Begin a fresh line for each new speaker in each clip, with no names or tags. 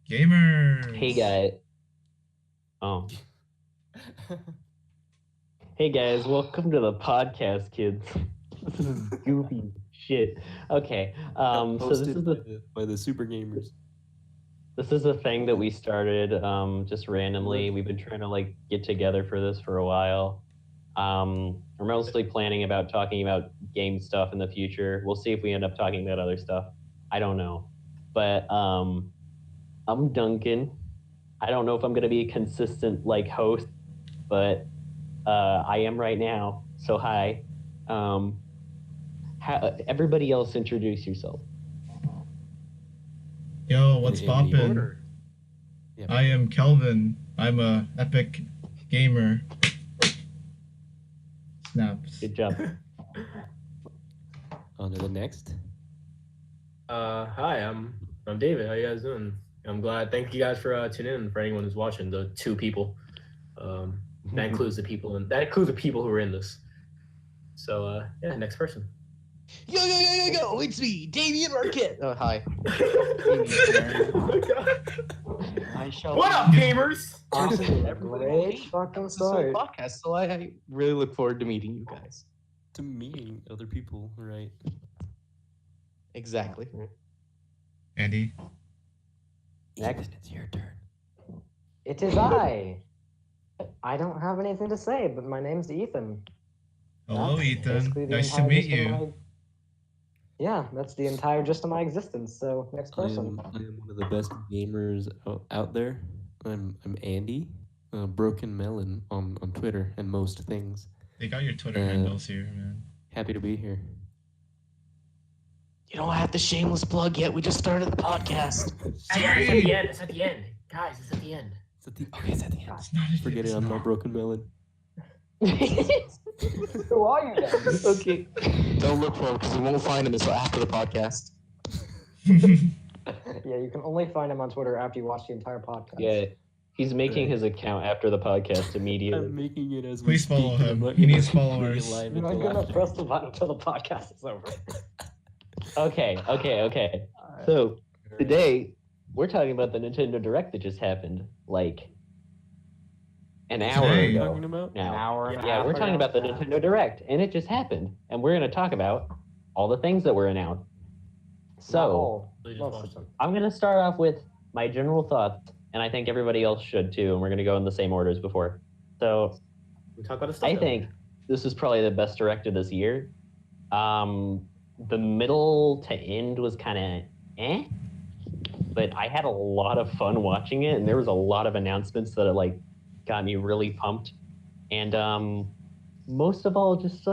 Gamers.
Hey guys. Oh. Hey guys, welcome to the podcast, kids. This is goofy shit. Okay. So this is
by the Super Gamers.
This is a thing that we started just randomly. We've been trying to get together for this for a while. We're mostly planning about talking about game stuff in the future. We'll see if we end up talking about other stuff. I don't know. But I'm Duncan. I don't know if I'm going to be a consistent host, but I am right now. So hi. Everybody else introduce yourself.
Yo, what's poppin'? Yep. I am Kelvin. I'm a epic gamer. Snaps.
Good job.
On to the next.
Hi, I'm David. How you guys doing? I'm glad. Thank you guys for tuning in. For anyone who's watching, the two people, that includes the people who are in this. So yeah, next person.
Yo! It's me, Damien Marquette. Oh, hi.
What up, gamers?
Awesome. Great fucking start. Podcast, so I really look forward to meeting you guys.
To meeting other people, right?
Exactly.
Andy.
Next,
it's your turn.
It is I. I don't have anything to say, but my name's Ethan.
Hello, Ethan. Nice to meet you.
Yeah, that's the entire gist of my existence. So, next person.
I am one of the best gamers out there. I'm Andy, Broken Melon on Twitter and most things.
They got your Twitter handles here, man.
Happy to be here.
You don't have the shameless plug yet. We just started the podcast.
It's at the end. It's at the end. Guys, it's at the end.
Okay, it's at the end. Forget it. I'm not Broken Melon.
Who are you then?
Okay. Don't look for him because we won't find him until after the podcast.
Yeah, you can only find him on Twitter after you watch the entire podcast.
Yeah, he's making his account after the podcast immediately.
I'm making it as
Please follow him. He needs followers.
I'm not gonna press the button until the podcast is over.
Okay. So today we're talking about the Nintendo Direct that just happened, an hour ago.
Talking about?
Now.
An hour and a
Yeah,
half
we're talking
ago.
about the Nintendo Direct, and it just happened, and we're going to talk about all the things that were announced. So
Most of them.
I'm going to start off with my general thoughts, and I think everybody else should too, and we're going to go in the same order as before. So
We talk about the stuff.
I think this is probably the best Direct of this year. The middle to end was kind of but I had a lot of fun watching it, and there was a lot of announcements that got me really pumped. And most of all, just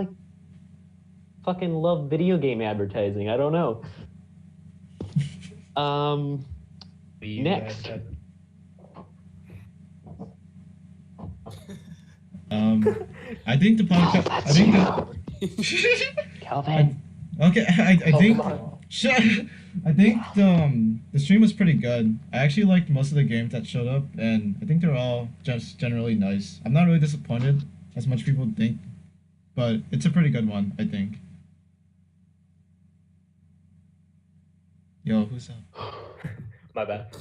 fucking love video game advertising. I don't know. Next.
I think the podcast. I think
Calvin.
Okay, I think. I think the stream was pretty good. I actually liked most of the games that showed up, and I think they're all just generally nice. I'm not really disappointed, as much people think, but it's a pretty good one, I think. Yo, who's up?
My bad.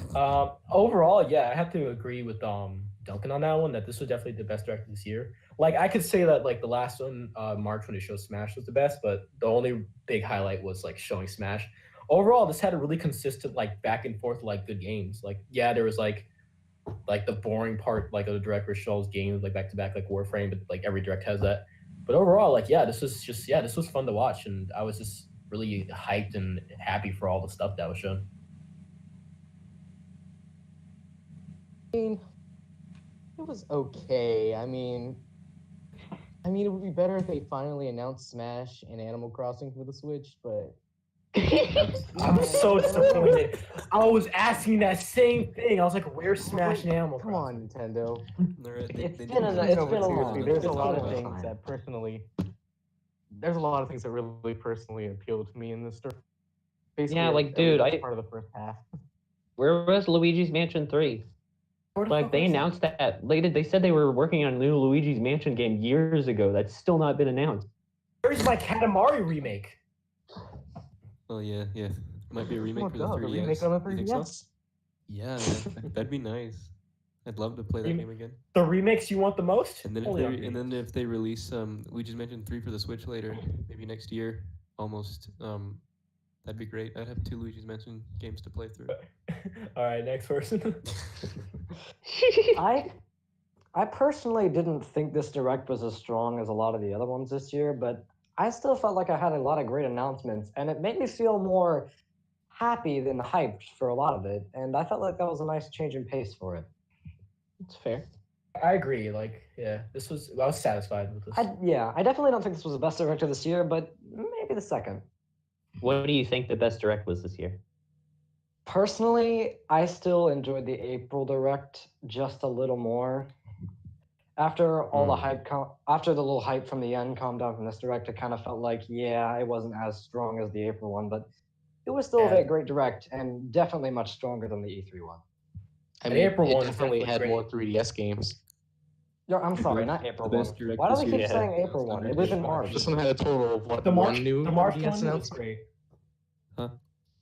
Overall, yeah, I have to agree with Duncan on that one. That this was definitely the best Direct this year. I could say that the last one, March when it showed Smash, was the best, but the only big highlight was showing Smash. Overall, this had a really consistent back and forth good games. Yeah, there was the boring part of the Direct where it shows games back to back Warframe, but every Direct has that. But overall, this was fun to watch, and I was just really hyped and happy for all the stuff that was shown.
It was okay. I mean, it would be better if they finally announced Smash and Animal Crossing for the Switch, but
I'm so disappointed. I was asking that same thing. I was like, "Where's Smash and Animal
come
Crossing?"
on, Nintendo.
It's been a long.
There's a lot of things that personally. There's a lot of things that really personally appeal to me in this story. Basically,
Yeah, dude,
part of the first half.
Where was Luigi's Mansion 3? They announced that. They said they were working on a new Luigi's Mansion game years ago. That's still not been announced.
Where's my Katamari remake?
Oh yeah. Might be a remake for the
The
3DS.
remake on the
You think so?
3DS.
Yeah, that'd be nice. I'd love to play that game again.
The remix you want the most?
And then
Only on
if they release we just mentioned 3 for the Switch later, maybe next year, almost. That'd be great. I'd have 2 Luigi's Mansion games to play through.
All right, next person.
I personally didn't think this direct was as strong as a lot of the other ones this year, but I still felt like I had a lot of great announcements, and it made me feel more happy than hyped for a lot of it, and I felt like that was a nice change in pace for it.
It's fair.
I agree. Like, yeah, I was satisfied with this.
I definitely don't think this was the best direct of this year, but maybe the second.
What do you think the best direct was this year?
Personally, I still enjoyed the April direct just a little more. After all the hype, after the little hype from the end calmed down from this direct, it kind of felt like, yeah, it wasn't as strong as the April one, but it was still a great direct and definitely much stronger than the E3 one.
I
The
mean,
April
it
one
definitely
was
had
great.
more 3DS games.
No, I'm sorry, not April
The
one.
best direct
Why do
this
we keep
year.
saying April one? It was in March.
This one had a total of what?
The March,
one new
the March
3DS
one was
announcement?
great.
Huh?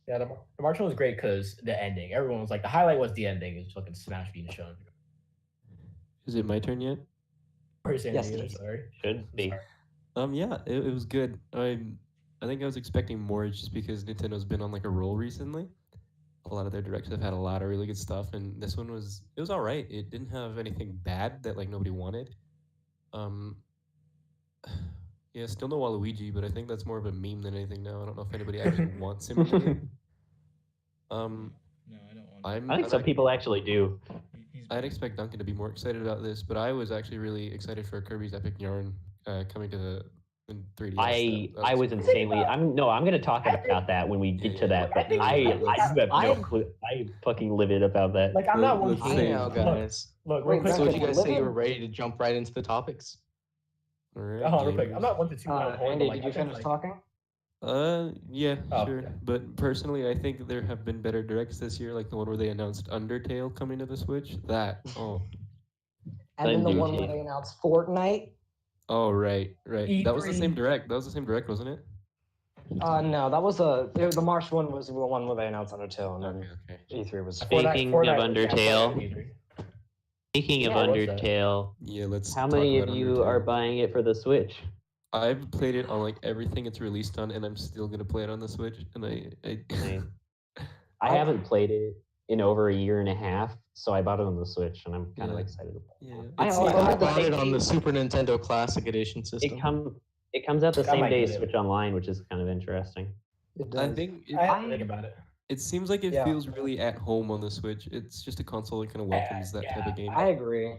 Yeah, the March one was great because the ending. Everyone was like, the highlight was the ending. It was fucking Smash being shown.
Is it my turn yet?
Yes, it is.
Sorry.
Should be.
Yeah, it was good. I think I was expecting more just because Nintendo's been on like a roll recently. A lot of their directs have had a lot of really good stuff, and this one was all right. It didn't have anything bad that like nobody wanted. Yeah, still no Waluigi, but I think that's more of a meme than anything now. I don't know if anybody actually wants him in the game.
No, I don't want.
I think some people actually do.
I'd expect Duncan to be more excited about this, but I was actually really excited for Kirby's Epic Yarn coming to the 3DS.
I was insanely. I'm going to talk about that when we get to that. But I have no clue. I'm fucking livid about that.
Like, I'm not one
Let's
to
I
say-
know, guys.
Look,
Wait,
real quick.
So would you guys say
Livid?
you were ready to jump right into the topics?
All right,
Real quick.
gamers.
I'm not one to two.
Andy, did you finish talking?
Yeah,
Oh,
sure.
okay.
But personally, I think there have been better directs this year, like the one where they announced Undertale coming to the Switch.
And then the one where
Indeed.
they announced Fortnite.
Oh, right. That was the
E3.
same direct. That was the same direct, wasn't it?
No, that was the March one was the one where they announced Undertale, and then
Okay.
E3 was.
Speaking of Undertale, Speaking of
Yeah, what's that?
Undertale,
Yeah, let's.
how
talk
many of
about
you
Undertale.
are buying it for the Switch?
I've played it on like everything it's released on, and I'm still gonna play it on the Switch. And
I haven't played it in over a year and a half, so I bought it on the Switch, and I'm kind of
Yeah.
excited.
yeah,
I
it's-
also
I
had the
bought it
same
on the
thing.
Super Nintendo Classic Edition system.
It comes out the
That
same
might
day
be
as
it.
Switch Online, which is kind of interesting.
It
I
does.
think
I have to think about it.
it seems like it
Yeah.
feels really at home on the Switch. It's just a console that kind of welcomes that type of game.
I agree.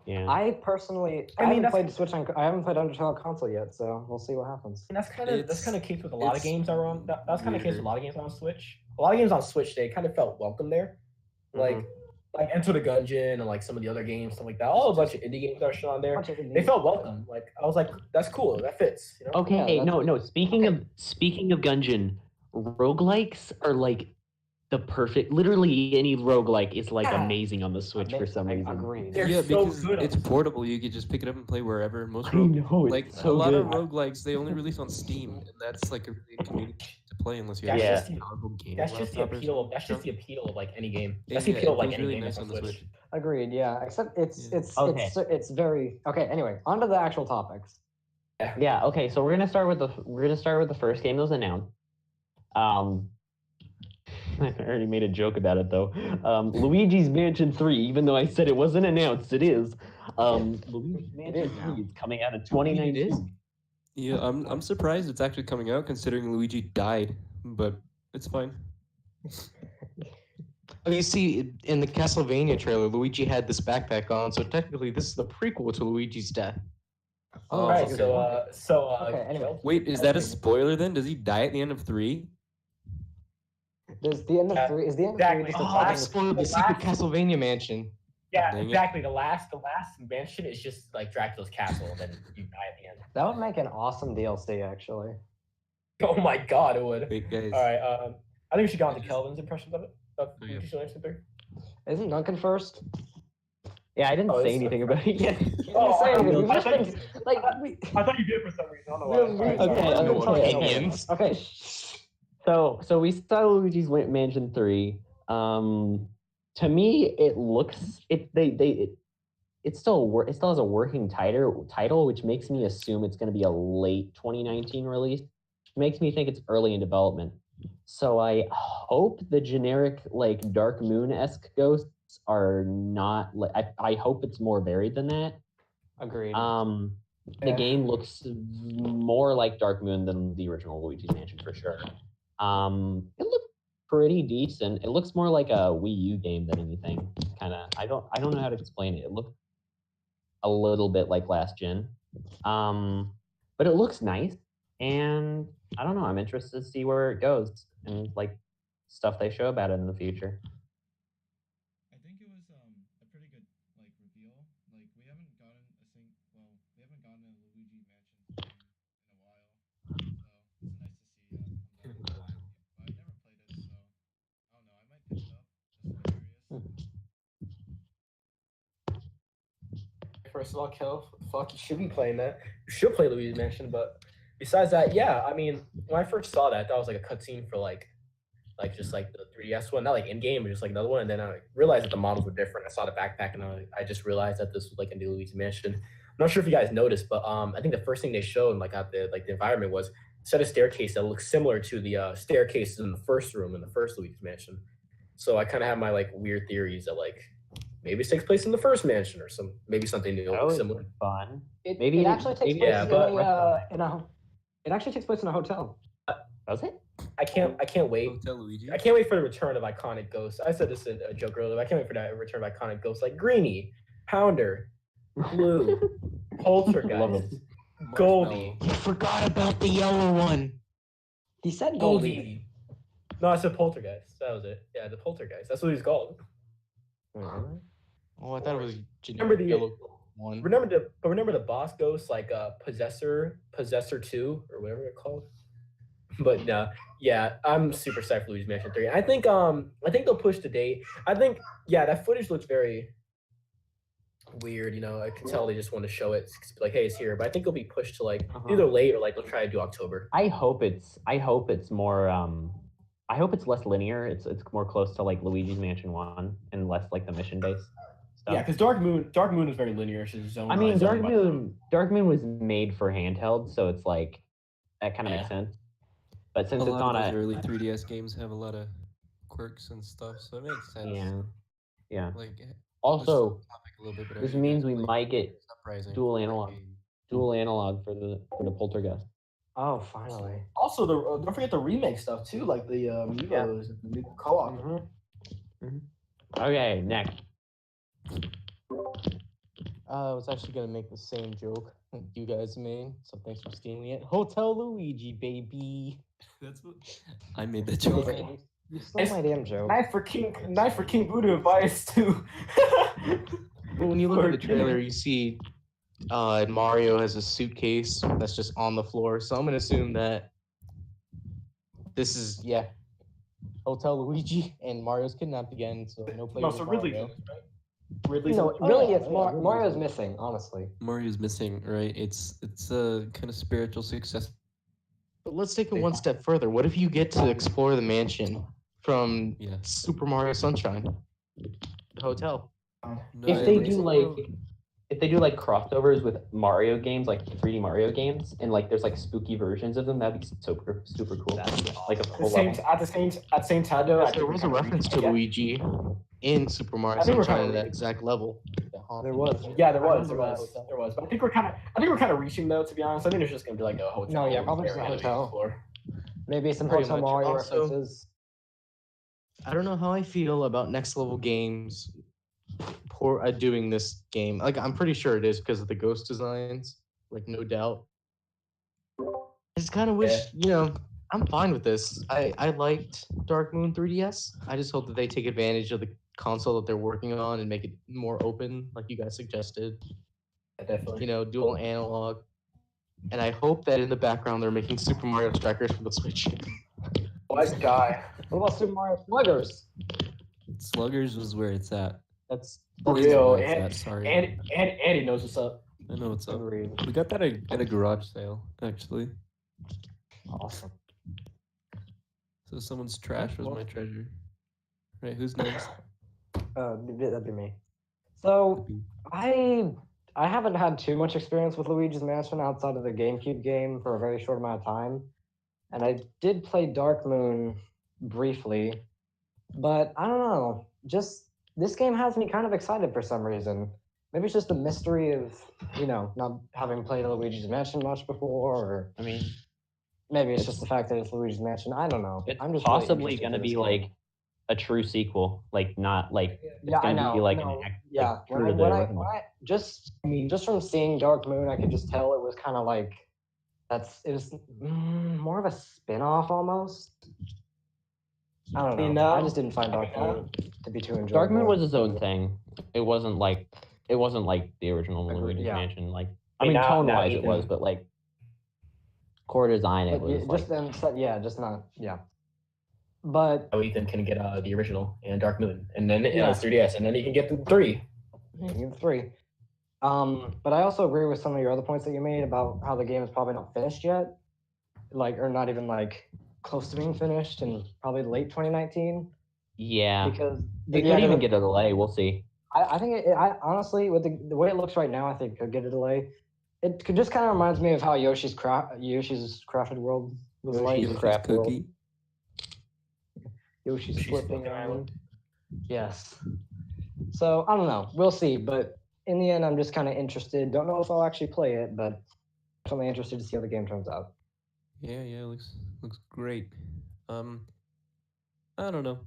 Yeah.
I personally,
I
I
mean,
haven't
that's-
played Switch on. I haven't played Undertale on console yet, so we'll see what happens.
And that's kind of
It's-
case with a lot of
it's
games that are on. That's kind of case with
weird.
a lot of games on Switch. A lot of games on Switch, they kind of felt welcome there. Like Enter the Gungeon and like some of the other games, stuff like that. All a bunch of indie games that are shown on there. They felt welcome. Like I was like, that's cool. That fits. You know?
Okay,
Yeah,
no. Speaking of Gungeon, roguelikes are like the perfect. Literally any roguelike is like
Yeah.
amazing on the Switch for some reason.
Agreed.
They're
Yeah,
so
because
good on
it's
the Switch.
portable. You could just pick it up and play wherever. Most
I know, it's
like
so
a lot of
good.
roguelikes, they only release on Steam, and that's like a really community to play unless you
That's
have
just
a
the-
powerful game.
That's just the
laptop or
appeal.
something.
That's just the appeal of like any game.
Yeah,
That's the
yeah,
appeal
it
of like
feels
any
really
game
nice
that's
on the Switch.
Agreed. Yeah. Except it's
Yeah.
Okay.
it's very okay. Anyway, on to the actual topics.
Yeah. Okay. So we're gonna start with the first game that was announced. I already made a joke about it though. Luigi's Mansion 3, even though I said it wasn't announced, it is. Luigi's Mansion 3 is coming out in 2019.
It is.
Yeah, I'm surprised it's actually coming out considering Luigi died, but it's fine.
Oh, you see, in the Castlevania trailer, Luigi had this backpack on, so technically this is the prequel to Luigi's death.
Oh,
All right.
okay.
Okay, anyway.
Kel-
Wait, is that a spoiler then? Does he die at the end of 3?
There's the end of
Yeah,
3. Is the end of
exactly.
3 just
Oh,
a
Oh,
talking
they
with-
spoiled the
the
secret
last-
Castlevania mansion.
Yeah,
Dang it.
exactly. The last mansion is just like Dracula's castle, and then you die at the end.
That would make an awesome DLC, actually.
Oh my god, it would.
Wait, guys.
All right. I think we should go on to Kelvin's impressions of it. Of
Oh, yeah.
Luigi's Mansion 3.
Isn't Duncan first?
Yeah, I didn't
Oh,
say
it's-
anything about it yet.
You didn't
Oh,
say
I
anything.
will.
We've just
I
been,
thought
like, we,
I thought you did for some reason. I don't know why.
we-
All right,
we-
okay,
we've been
okay,
talking
okay.
about it.
Opinions.
Okay.
So we saw Luigi's Mansion 3. To me, it looks it still has a working title, which makes me assume it's going to be a late 2019 release. Makes me think it's early in development. So I hope the generic like Dark Moon-esque ghosts are not. I hope it's more varied than that.
Agreed.
The
Yeah.
game looks more like Dark Moon than the original Luigi's Mansion for sure. It looked pretty decent. It looks more like a Wii U game than anything. Kind of. I don't know how to explain it. It looked a little bit like last gen, but it looks nice. And I don't know. I'm interested to see where it goes and like stuff they show about it in the future.
I think it was a pretty good like reveal. Like we haven't gotten we haven't gotten a Luigi Mansion game in a while, so it's nice to see come back. But I never played it, so I don't know. I might pick it up just to be curious.
First of all, Kel, fuck, you should be playing that. You should play Luigi's Mansion, but besides that, yeah, I mean, when I first saw that, that was like a cutscene for like just like the 3DS one, not like in game, but just like another one. And then I realized that the models were different. I saw the backpack, and I just realized that this was like a new Luigi's Mansion. I'm not sure if you guys noticed, but I think the first thing they showed like out the environment was a set of staircase that looks similar to the staircases in the first room in the first Luigi's Mansion. So I kind of have my like weird theories that like maybe it takes place in the first mansion or maybe something new,
That was
similar.
fun.
It,
Maybe
it actually takes place
yeah,
it actually takes place in a hotel.
Does it?
I can't wait.
Hotel Luigi.
I can't wait for the return of iconic ghosts. I said this in a joke earlier. But I can't wait for that return of iconic ghosts like Greenie, Pounder, Blue,
Love
Poltergeist,
it.
Goldie,
You forgot about the yellow one.
He said Goldie.
Goldie. No, I said Poltergeist. That was it. Yeah, the Poltergeist. That's what he's called.
Oh, I thought it was
Remember
generic
the
yellow one.
remember the boss ghosts like Possessor 2 or whatever they're called. But yeah, I'm super psyched for Luigi's Mansion 3. I think they'll push the date. I think that footage looks very weird. You know, I can tell they just want to show it like, hey, it's here. But I think it'll be pushed to like either late or like they'll try to do October.
I hope it's more I hope it's less linear. It's more close to like Luigi's Mansion 1 and less like the mission based stuff.
Yeah, because Dark Moon is very linear. It's just zone.
I mean,
by zone.
Dark Moon was made for handheld, so it's like that kind of makes sense. But since
A
it's
lot
on
of those
a
early 3DS games have a lot of quirks and stuff, so it makes sense.
yeah.
Like
Also,
topic a little bit, but
this
I
means we
like
might get
Uprising
dual
that
analog.
game.
dual analog for the Poltergeist.
Oh, finally.
Also, don't forget the remake stuff too, like the Amiibos, the new co-op.
Okay, next.
I was actually gonna make the same joke you guys made, so thanks for stealing it. Hotel Luigi, baby.
That's what I made that joke.
You stole my damn joke.
Knife for King Voodoo advice too.
But when you look at the trailer, you see Mario has a suitcase that's just on the floor. So I'm gonna assume that this is Hotel Luigi and Mario's kidnapped again. So no play.
No, so Ridley
Mario.
does, right? Ridley's
No,
Oh,
really,
yeah,
it's
yeah,
Mar-
really.
Mario's missing, honestly.
Mario's missing, right? It's a kind of spiritual success.
But let's take it one step further. What if you get to explore the mansion from
Yeah.
Super Mario Sunshine, the hotel?
No,
If
at
they
least-
do like crossovers with Mario games, like 3D Mario games, and like there's like spooky versions of them, that'd be super cool. Like a full level.
at the same time though. I
There
think
was
we're
a
kinda
reference to
reaching-
Luigi in Super Mario
I think we're
Sunshine
kinda
at that
reaching-
exact level.
There was.
Yeah, there was. But I think we're kind of reaching though. To be honest, I think it's just gonna be like a hotel.
No, yeah, probably just a
area
hotel.
floor.
Maybe some
Pretty
Hotel
much.
Mario
Also-
references.
I don't know how I feel about next level games doing this game. Like, I'm pretty sure it is because of the ghost designs, like, no doubt. I just kind of wish, I'm fine with this. I liked Dark Moon 3DS. I just hope that they take advantage of the console that they're working on and make it more open, like you guys suggested.
Yeah, definitely.
Dual analog. And I hope that in the background they're making Super Mario Strikers for the Switch.
Wise guy.
What about Super Mario Sluggers?
Sluggers was where it's at.
That's
For
That's
real,
where it's
and
at, sorry.
Andy knows what's up.
I know what's up.
Agreed.
We got that at a garage sale, actually.
Awesome.
So someone's trash was my treasure. Right, who's next?
That'd be me. So I haven't had too much experience with Luigi's Mansion outside of the GameCube game for a very short amount of time, and I did play Dark Moon briefly, but I don't know. Just this game has me kind of excited for some reason. Maybe it's just the mystery of not having played Luigi's Mansion much before, or
I mean,
maybe it's just the fact that it's Luigi's Mansion. I don't know.
it's
I'm just really
possibly
interested
going
for
to
this
be
game.
like a true sequel, like not like it's
Yeah, I
going to
know.
be like
no,
an
yeah,
like, true to the original.
just from seeing Dark Moon, I could just tell it was kind of like it was more of a spin-off almost. I don't know.
No.
I just didn't find Dark Moon to be too enjoyable.
Dark Moon was its own thing. It wasn't like the original
Agreed,
Luigi's
yeah.
Mansion. Like I
Hey,
mean,
now-
tone
now
wise it
Ethan-
was, but like core design it
But
was like
just then, just not, yeah. But
How Ethan can get the original and Dark Moon, and then
Yeah.
it's 3DS, and then he can get the 3.
three. But I also agree with some of your other points that you made about how the game is probably not finished yet, or not even close to being finished in probably late 2019.
yeah.
Because
It could even get a delay. We'll see.
I think I honestly, with the way it looks right now, I think it could get a delay. It could just kind of reminds me of how Yoshi's Crafted World was like.
Yoshi's Crafted World.
Cookie.
Yoshi's
Yoshi's
Flipping
Flipping
Island. Yes. So I don't know. We'll see. But in the end, I'm just kind of interested. Don't know if I'll actually play it, but definitely interested to see how the game turns out.
Yeah, it looks great. I don't know.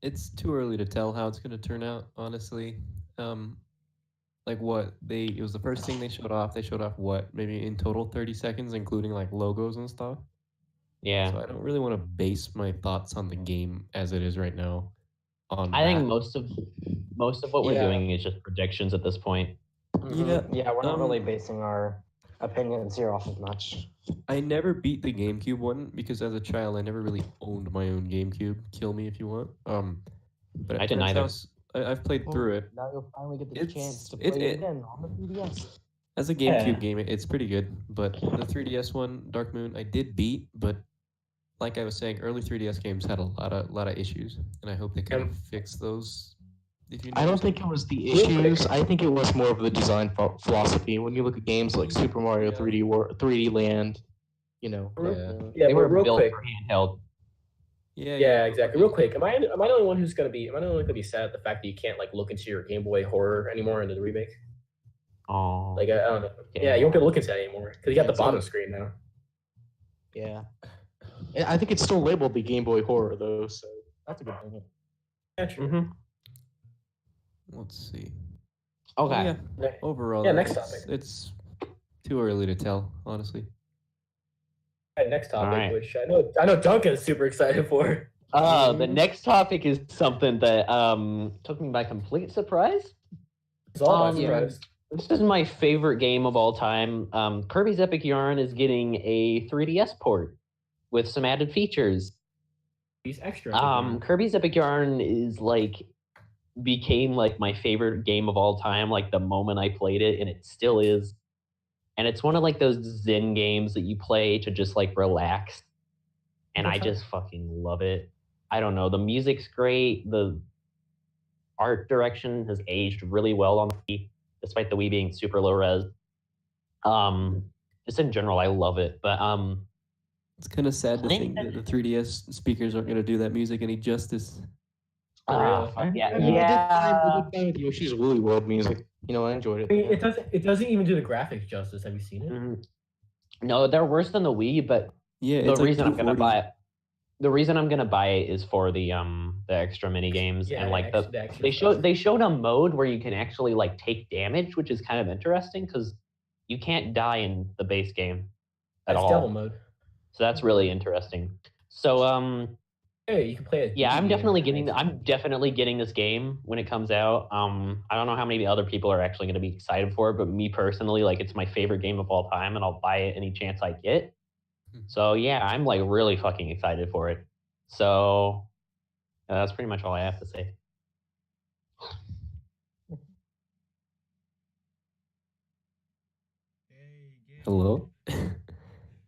It's too early to tell how it's gonna turn out, honestly. Like it was the first thing they showed off. They showed off what, maybe in total 30 seconds, including like logos and stuff.
Yeah.
So I don't really want to base my thoughts on the game as it is right now on
I think
that.
most of what we're
Yeah.
doing is just predictions at this point.
Yeah,
Yeah, we're not
um,
really basing our opinions here off of much.
I never beat the GameCube one because as a child I never really owned my own GameCube. Kill me if you want. But
I
at
didn't
Trent's
either.
house, I've played through it.
Now you'll finally get the
It's-
chance to
it-
play it,
it-
again on the 3DS.
As a GameCube game, it's pretty good. But the 3DS one, Dark Moon, I did beat. But like I was saying, early 3DS games had a lot of issues, and I hope they kind of fix those. If you
I don't
notice.
think it was the
Real quick.
issues. I think it was more of the design philosophy. When you look at games like Super Mario 3D Land,
Yeah.
Yeah,
They
but
were
real
built
quick.
for handheld.
Yeah, exactly. Real quick, am I the only one who's gonna be? Am I the only one gonna be sad at the fact that you can't look into your Game Boy Horror anymore into the remake?
Oh.
I don't know.
Yeah.
Yeah, you won't be able to look into that anymore because you got
Yeah,
the
so-
bottom screen now.
yeah. I think it's still labeled the Game Boy Horror though, so that's a good thing.
Yeah, true.
Mhm.
Let's see.
Okay.
Yeah.
Ne-
Overall,
Yeah, next
it's-
topic.
It's too early to tell, honestly.
Alright, next topic,
Alright.
which I know Duncan is super excited for.
The next topic is something that took me by complete surprise.
It's all about
Yeah.
surprise.
This is my favorite game of all time. Kirby's Epic Yarn is getting a 3DS port with some added features.
He's extra.
Kirby's Epic Yarn is became my favorite game of all time, the moment I played it, and it still is. And it's one of those Zen games that you play to just relax. And I
Okay.
just fucking love it. I don't know. The music's great. The art direction has aged really well on the Wii, despite the Wii being super low res. Just in general, I love it. But
It's kind of sad to
I think
think that the 3DS speakers aren't going to do that music any justice.
real.
fuck yeah,
I did
yeah.
fine with Yoshi's Woolly World music. I enjoyed
I mean,
it.
it doesn't even do the graphics justice. Have you seen it?
Mhm. No, they're worse than the Wii, but
Yeah,
the
it's
reason I'm gonna
240.
buy it, the reason I'm gonna buy it is for the extra mini games and
the extra
they
stuff.
showed a mode where you can actually take damage, which is kind of interesting because you can't die in the base game at
That's
all.
devil mode.
So that's really interesting. So
Hey, you can play it.
yeah, I'm definitely getting this game when it comes out. I don't know how many other people are actually going to be excited for it, but me personally, it's my favorite game of all time, and I'll buy it any chance I get. So yeah, I'm really fucking excited for it. So that's pretty much all I have to say.
Hello?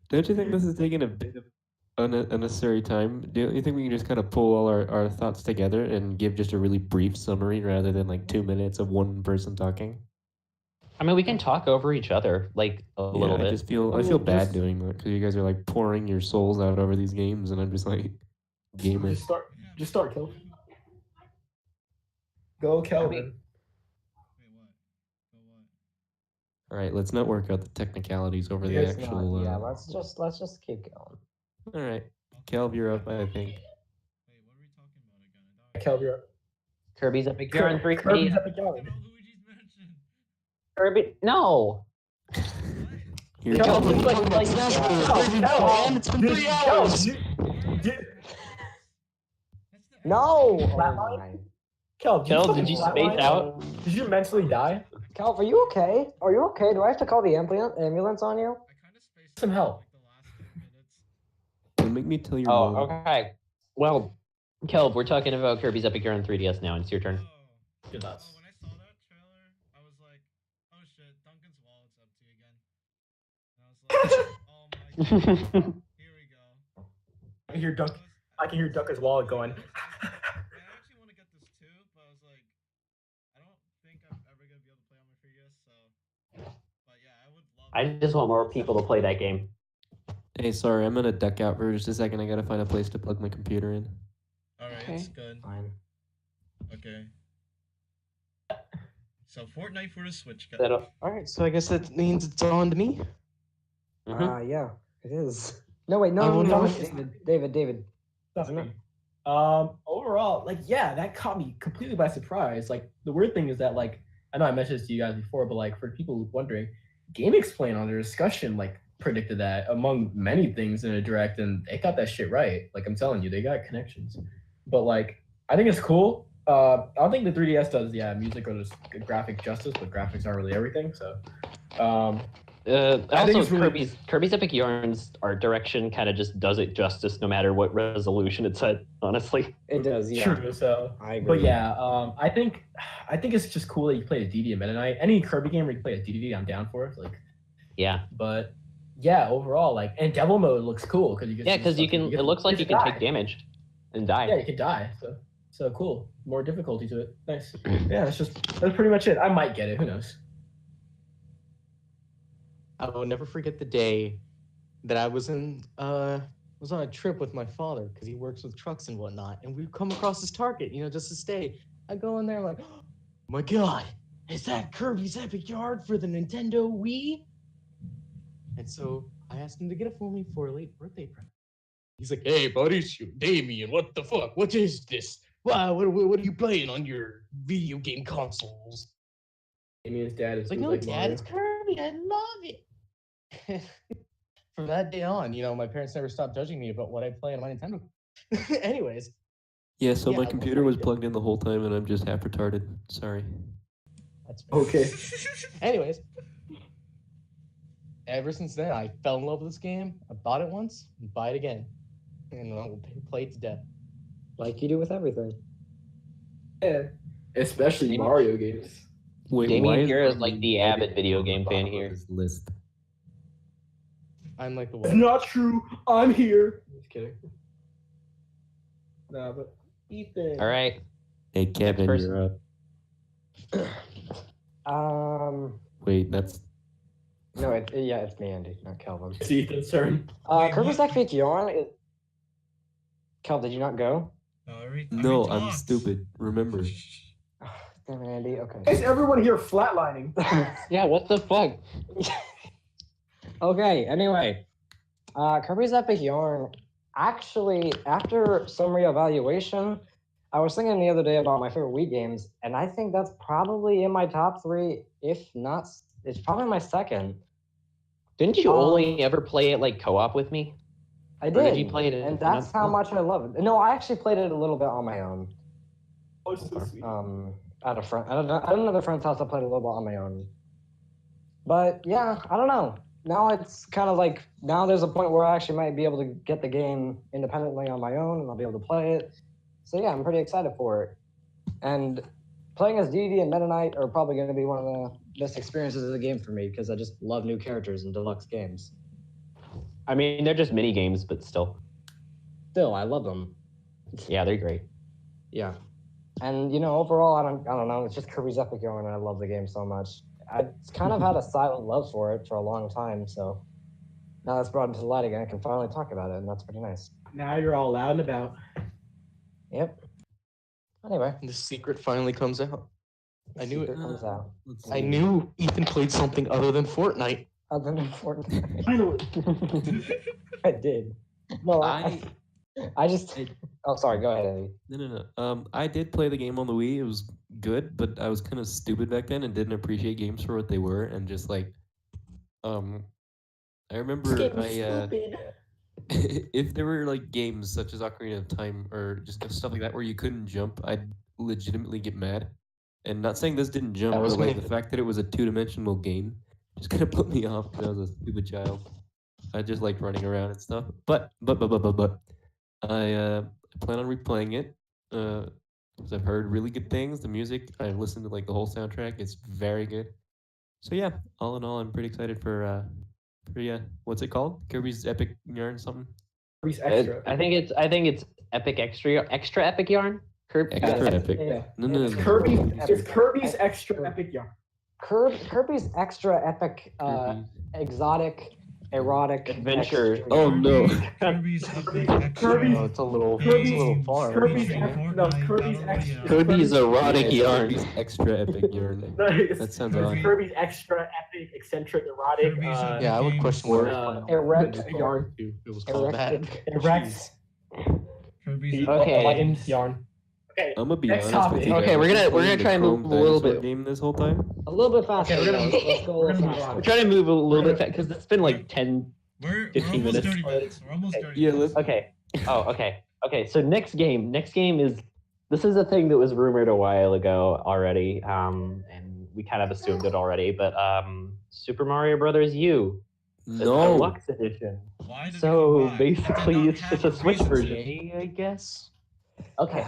Don't you think this is taking a bit of unnecessary time. Do you think we can just kind of pull all our thoughts together and give just a really brief summary rather than like 2 minutes of one person talking?
I mean, we can talk over each other like a little
I
bit.
just feel
I
I feel
mean,
bad
just-
doing that because you guys are like pouring your souls out over these games, and I'm just like, gamer.
Just start, Kelvin. Go, Kelvin.
Wait, what? Go what?
All right, let's not work out the technicalities over the
Yes,
actual.
yeah, let's just keep going.
All right, Calv, you're up. I think.
Wait, what are we talking about again? I don't
Kelvin, you're up.
Kirby's Epic Yarn 3D.
Kirby's Epic
I
Yarn.
know Luigi's Mansion.
Kirby, no.
Here,
Kelvin,
Kelvin,
like,
Smash
no,
Bros.
no,
Man, it's been
dude,
3
Kelvin,
hours.
No.
Flatline?
Oh
Kel, did you space out?
Did you mentally die?
Cal, are you okay? Are you okay? Do I have to call the ambulance on you?
I kind of spaced
Some
out
help.
like the last 10 minutes.
don't make me tell your
Oh,
mom.
okay. Well, Kelv, we're talking about Kirby's Epic Yarn 3DS now. It's your turn.
Oh.
Good nuts.
When I saw that trailer, I was like, oh shit, Duncan's Wallet's empty again. And I was like, oh my god, here we go.
I can hear Duncan's wallet going.
Yeah, I actually want to get this too, but I was like, I don't think I'm ever gonna be able to play on my 3DS, so. But yeah, I would love.
I just want more people to play that game.
Hey, sorry, I'm gonna duck out for just a second. I gotta find a place to plug my computer in.
Alright,
Okay.
it's good.
Fine.
Okay. So Fortnite for the Switch.
That-
All right, so I guess that means it's on to me.
Mhm.
Yeah, it is. No, wait,
I
no,
wonder
no,
what-
David.
That's
Isn't
me. Overall, like, yeah, that caught me completely by surprise. Like, the weird thing is that, like, I know I mentioned this to you guys before, but like, for people wondering, Game Explain on their discussion, like, predicted that among many things in a direct, and they got that shit right. Like, I'm telling you, they got connections. But like, I think it's cool. I don't think the 3DS does, music or just graphic justice, but graphics aren't really everything. So, I think
Also,
it's really-
Kirby's Epic Yarn's art direction kind of just does it justice, no matter what resolution it's at. Honestly,
It does, yeah.
true. So,
I agree.
but yeah, I think it's just cool that you play a DD and Meta Knight. Any Kirby game where you play a DD, I'm down for it. Like,
yeah,
but yeah, overall, like, and Devil Mode looks cool because you can.
yeah,
see
because you
stuff-
can.
get-
It looks like
get
you
to
can
die.
take damage and die.
Yeah, you can die. So cool. More difficulty to it. Nice. Yeah, that's pretty much it. I might get it. Who knows?
I will never forget the day that I was on a trip with my father because he works with trucks and whatnot, and we've come across this Target, just to stay. I go in there like, oh my god, is that Kirby's Epic Yard for the Nintendo Wii? And so I asked him to get it for me for a late birthday present. He's like, hey buddy, Damien, what the fuck? What is this? Wow, what are you playing on your video game consoles?
Damien's dad is
It's like, no,
like
Dad,
Mario.
it's Kirby. I love it. From that day on, my parents never stopped judging me about what I play on my Nintendo. Anyways,
Yeah, so
Yeah,
my
well,
computer was
yeah.
plugged in the whole time, and I'm just half retarded. Sorry.
that's fair.
Okay.
Anyways, ever since then, I fell in love with this game. I bought it once, and buy it again, and I will play it to death.
Like you do with everything.
Yeah. Especially Mario games.
Wait,
Damien
why
here is
Kirby
like the avid video game fan
bottom of
here.
this list?
I'm like the
It's
one.
not true. I'm here. Just kidding. Nah, but Ethan.
All right,
Hey, Kevin,
person.
you're up. Wait, that's
No, it's me, Andy, not Kelvin.
It's Ethan's turn.
Wait,
Kirby's
what?
Epic Yarn is. Kel, did you not go?
No, I already
no. I'm
talked.
stupid. Remember.
Damn it, Andy.
Is
Okay.
everyone here flatlining?
yeah. What the fuck?
Okay. Anyway, Kirby's Epic Yarn. Actually, after some reevaluation, I was thinking the other day about my favorite Wii games, and I think that's probably in my top 3. If not, it's probably my second.
Didn't you
Um,
only ever play it like co-op with me?
I
Or
did.
did you play it
and
in
that's how
another-
much I love it. No, I actually played it a little bit on my own.
Oh, so sweet.
At another friend's house, I played a little bit on my own. But yeah, I don't know. Now it's kind of like now there's a point where I actually might be able to get the game independently on my own, and I'll be able to play it. So yeah, I'm pretty excited for it. And playing as DD and Meta Knight are probably going to be one of the best experiences of the game for me because I just love new characters in deluxe games.
I mean, they're just mini games, but still.
still, I love them.
Yeah, they're great.
Yeah.
And overall, I don't know. It's just Kirby's Epic Yarn, and I love the game so much. I kind of had a silent love for it for a long time, so now that's brought into the light again. I can finally talk about it, and that's pretty nice.
Now you're all loud and about.
Yep. Anyway,
The secret finally comes out. I knew it.
secret comes out.
Let's
I
see.
knew Ethan played something other than Fortnite.
Other than Fortnite,
Finally.
I did. No,
I
I just. Oh, sorry. Go ahead, Eddie.
no. I did play the game on the Wii. It was good, but I was kind of stupid back then and didn't appreciate games for what they were, and just like, I remember if there were like games such as Ocarina of Time or just stuff like that where you couldn't jump, I'd legitimately get mad. And not saying this didn't jump,
That was
but like
me.
the fact that it was a two-dimensional game just kind of put me off when I was a stupid child. I just liked running around and stuff. But I plan on replaying it. Because I've heard really good things. The music, I've listened to like the whole soundtrack. It's very good. So yeah, all in all, I'm pretty excited for what's it called? Kirby's Epic Yarn something.
Kirby's Extra.
I think it's Epic Extra Epic Yarn.
Extra Epic.
Yeah.
No.
It's Kirby's Extra Epic Yarn.
Kirby's Extra Epic,
Kirby's-
exotic, erotic
Adventure.
extra-
Oh no.
Kirby's
Kirby's-
Oh, it's a little far.
Kirby's
Kirby's erotic yarn.
Kirby's Extra Epic Yarn.
No, it's
That sounds
Kirby-
odd.
Kirby's Extra Epic Eccentric Erotic.
Kirby's
Yeah, I would question where
Erect
yarn.
it was called that.
Erected.
Erect.
Kirby's
Okay.
Enlightened yarn. Okay.
I'm gonna be
Next
honest
topic.
with you.
Okay,
guys.
we're gonna-
I've been
we're gonna
playing
try and
the
move
Chrome
a little
Dinosaur
bit-
game this whole time.
A little bit faster.
Okay, we're gonna-
let's go a
we're
little
gonna move
faster.
on.
We're trying to move a little bit fast because it's been like 10.
We're
15
almost
minutes.
30 minutes. We're almost 30
Yeah,
minutes.
Okay. Oh, okay. So next game is this is a thing that was rumored a while ago already, and we kind of assumed it already. But Super Mario Brothers U, the
No.
deluxe edition.
Why did it
So
come back? It did
basically,
not
it's
have
just a Switch
reason to.
version, I guess. Okay.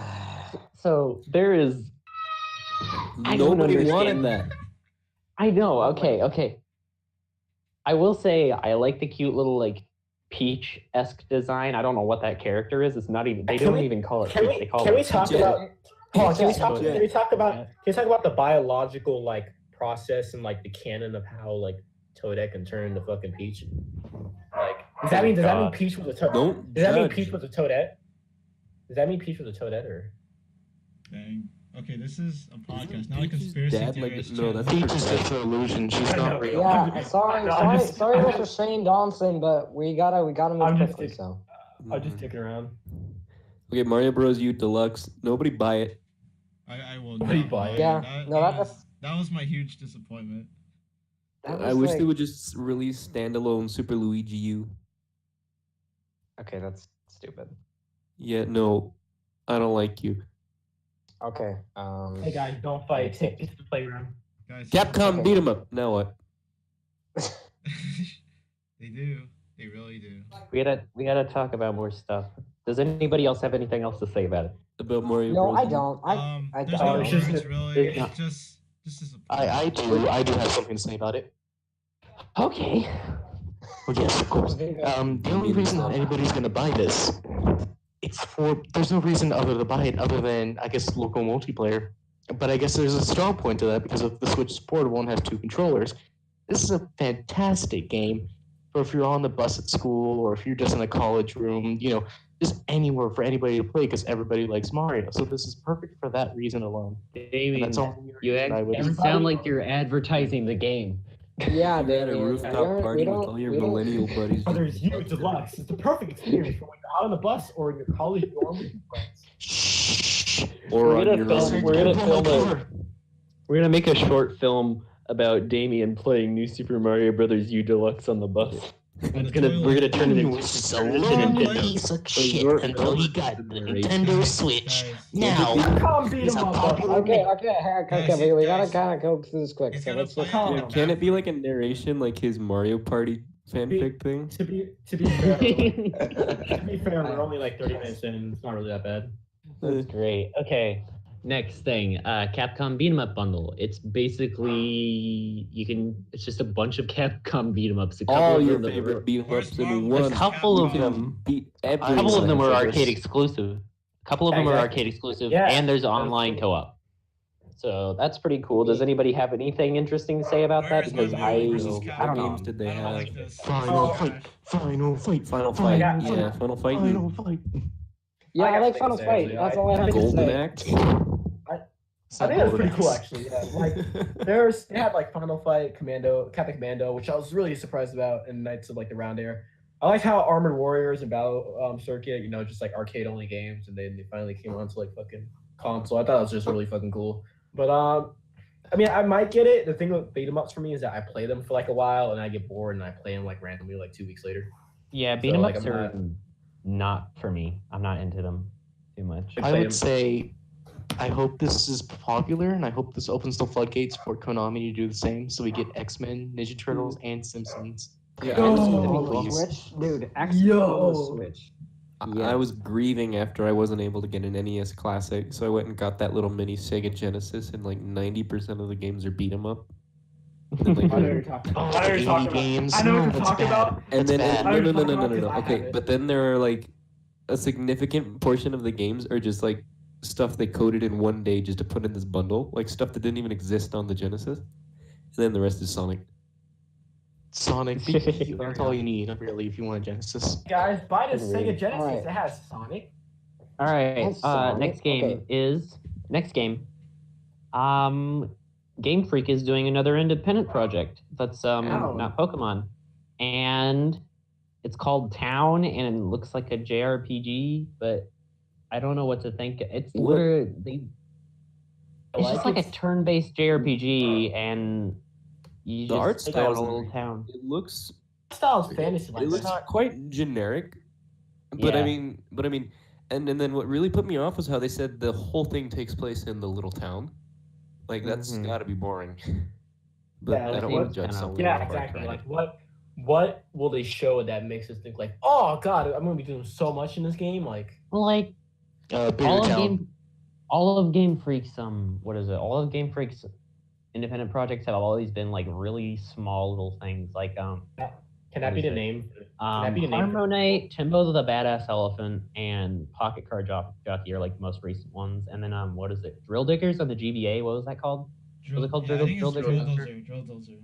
So there is. I don't
Nobody wanted
understand.
that.
I know. Okay. I will say I like the cute little like Peach-esque design. I don't know what that character is. It's not even. They
Can
don't
we-
even call it
Can
Peach.
we
They call
can we
it
talk
Jet.
about? Hold on, can we
Jet.
talk?
Jet.
Can we talk about? Can we talk about the biological like process and like the canon of how like Toadette can turn into fucking Peach? Like, does that mean
God.
Peach was a Toadette?
Don't
Does that mean
judge.
Peach was a Toadette? Does that mean Peach was a Toadette or?
Dang. Okay, this is a podcast,
Isn't
not a
Peach's
conspiracy
dad like-
theorist.
no,
channel.
that's-
Peach is just an illusion. She's
I know.
not real.
Yeah, sorry,
No, I'm just-
sorry, Mr. Shane Dawson, but we gotta move
I'm just
quickly.
kidding.
So
I'm just sticking around.
Okay, Mario Bros. U Deluxe. Nobody buy it.
I will
What do you
not
buy?
lie.
Yeah, no,
that
that's-
was my huge disappointment.
that
I
was
wish
like-
they would just release standalone Super Luigi U.
Okay, that's stupid.
Yeah, no, I don't like you.
Okay.
Hey guys, don't fight. Take this to the playground.
Guys,
Capcom
Okay.
beat 'em up. Now what?
they do. They really do.
We gotta talk about more stuff. Does anybody else have anything else to say about it?
About Mario
No,
Bros.
I
U?
don't. I
There's
don't.
no
It's just-
words, really.
it's not-
It's just disappointing.
I do have something to say about it.
Okay.
Oh yes, of course. The only reason that anybody's gonna buy this, there's no reason other to buy it other than I guess local multiplayer. But I guess there's a strong point to that because if the Switch is portable and has 2 controllers, this is a fantastic game for if you're on the bus at school or if you're just in a college room, just anywhere for anybody to play because everybody likes Mario. So this is perfect for that reason alone. And
Damien,
that's all.
you
I would-
sound like you're advertising the game.
Yeah,
You had a
Damien,
rooftop
we're-
party
we
with
don't-
all your
we don't-
millennial buddies.
Brothers U Deluxe. It's the perfect experience for when you're out on the bus or in your college dorm with your friends.
Shh.
Or
We're
on
gonna
your
film-
own.
we're gonna
Pull my
film
cover.
We're gonna make a short film about Damien playing New Super Mario Brothers U Deluxe on the bus.
And
We're gonna turn it
He
into
was just a
turn it into
long
Nintendo.
piece of shit
Your-
until he got the Nintendo Switch. Now,
Come beat
He's
him
a
up.
popular-
Okay,
Guys,
we gotta
guys,
kind of go through this quick.
he's
So
gonna
let's
play
just.
calm
it.
down.
Can it be like a narration like his Mario Party fanfic thing?
To be fair, we're only like 30 minutes in. It's not really that bad.
That's great. Okay.
next thing, Capcom beat 'em up bundle. It's basically it's just a bunch of Capcom beat 'em ups.
All your
of them
favorite beat 'em
Where's
ups in
wrong
one.
with
A couple
You
of
can
them.
beat
A
every
couple of them were
franchise.
arcade exclusive. A couple of them were
Exactly.
arcade exclusive,
Yeah,
and there's
that's
online
true.
co-op. So that's pretty cool. Does anybody have anything interesting to say about that?
Where's my
Because
Marvel versus
What
Capcom?
games did they
I don't
have?
like this.
Final
This is
fight.
trash.
Final fight.
Final
Final
Fight.
fight.
Yeah, Final Fight.
Final
dude.
fight.
Yeah, I
got
like
something
Final
to say,
Fight.
actually.
That's all I have to
Golden
say.
Axe.
I think that's pretty cool, actually. Yeah, like they had like Final Fight, Captain Commando, which I was really surprised about, and Knights of like the Round Air. I like how Armored Warriors and Battle Circuit, just like arcade only games, and then they finally came onto like fucking console. I thought it was just really fucking cool. But I mean, I might get it. The thing with beat 'em ups for me is that I play them for like a while, and I get bored, and I play them like randomly like 2 weeks later.
Yeah,
So,
beat 'em
like,
ups
I'm
are not for me. I'm not into them too much.
I
I
play
would
them.
say, I hope this is popular, and I hope this opens the floodgates for Konami to do the same, so we get X-Men, Ninja Turtles, and Simpsons.
Yeah,
Yo.
I was
On
grieving,
the
please.
Switch, dude. X
Yo.
on the Switch.
I was grieving after I wasn't able to get an NES Classic, so I went and got that little mini Sega Genesis, and like 90% of the games are beat 'em up. And then,
I know what you're
like,
talking
Oh,
about. I know what you're talking
80 games.
about. I know
No,
what you're
that's
talking
bad.
about.
and then
bad.
no,
I
no,
know
no,
what
no,
you're
no,
talking
no,
about, 'cause I
Okay,
have it.
but then there are like a significant portion of the games are just like stuff they coded in one day just to put in this bundle, like stuff that didn't even exist on the Genesis. And then the rest is Sonic.
Sonic, that's all you need, really, if you want a Genesis.
Guys, buy the
Agreed.
Sega Genesis.
Alright.
It has Sonic.
All right.
That's Sonic,
Next game
okay.
is Game Freak is doing another independent project that's
Ow.
not Pokemon, and it's called Town, and it looks like a JRPG, but I don't know what to think. It's
What?
literally it's just like a
it's-
turn-based JRPG, and you
The
just
art
take out a
style's
little town.
It looks
Style's fantasy
it
like
looks quite generic, but I
Yeah.
mean, and then what really put me off was how they said the whole thing takes place in the little town. Like that's
Mhm.
got to be boring. But
Yeah,
I
like,
don't want
what-
to judge
kinda
something.
Yeah,
before I
exactly.
tried
Like
it.
what will they show that makes us think like, oh god, I'm gonna be doing so much in this game? Like
Well, like
Bigger
all of
town.
Game Freak's what is it? All of Game Freak's independent projects have always been like really small little things, like
can
What
that be
is
the
it?
name? that be the name?
Harmonite, Timbo the Badass Elephant, and Pocket Card Jockey are like the most recent ones. And then what is it? Drill Diggers on the GBA. What was that called? Was it called
Yeah, I think it's
Drill
Drill
Diggers?
Dozer. Drill Dozer.